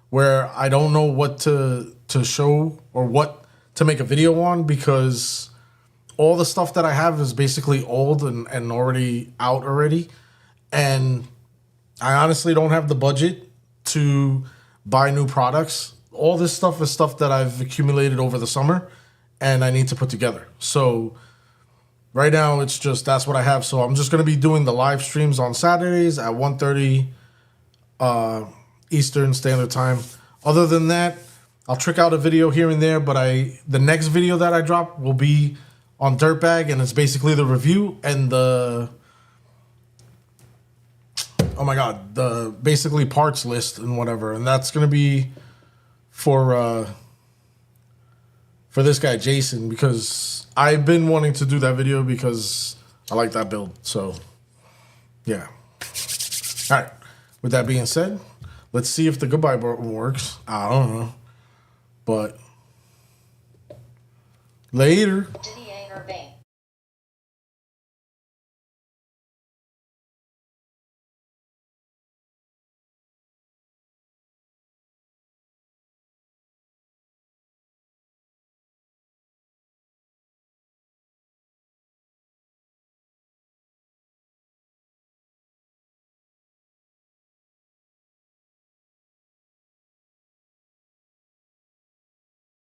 where I don't know what to show or what to make a video on because all the stuff that I have is basically old and already out already. And I honestly don't have the budget to buy new products. All this stuff is stuff that I've accumulated over the summer and I need to put together. So right now it's just that's what I have. So I'm just going to be doing the live streams on Saturdays at 1:30 Eastern Standard Time. Other than that, I'll trick out a video here and there, but the next video that I drop will be on Dirtbag and it's basically the review and the basically parts list and whatever. And that's going to be for this guy, Jason, because I've been wanting to do that video because I like that build. So, yeah. All right. With that being said, let's see if the goodbye button works. I don't know. But later. Didier Urbain.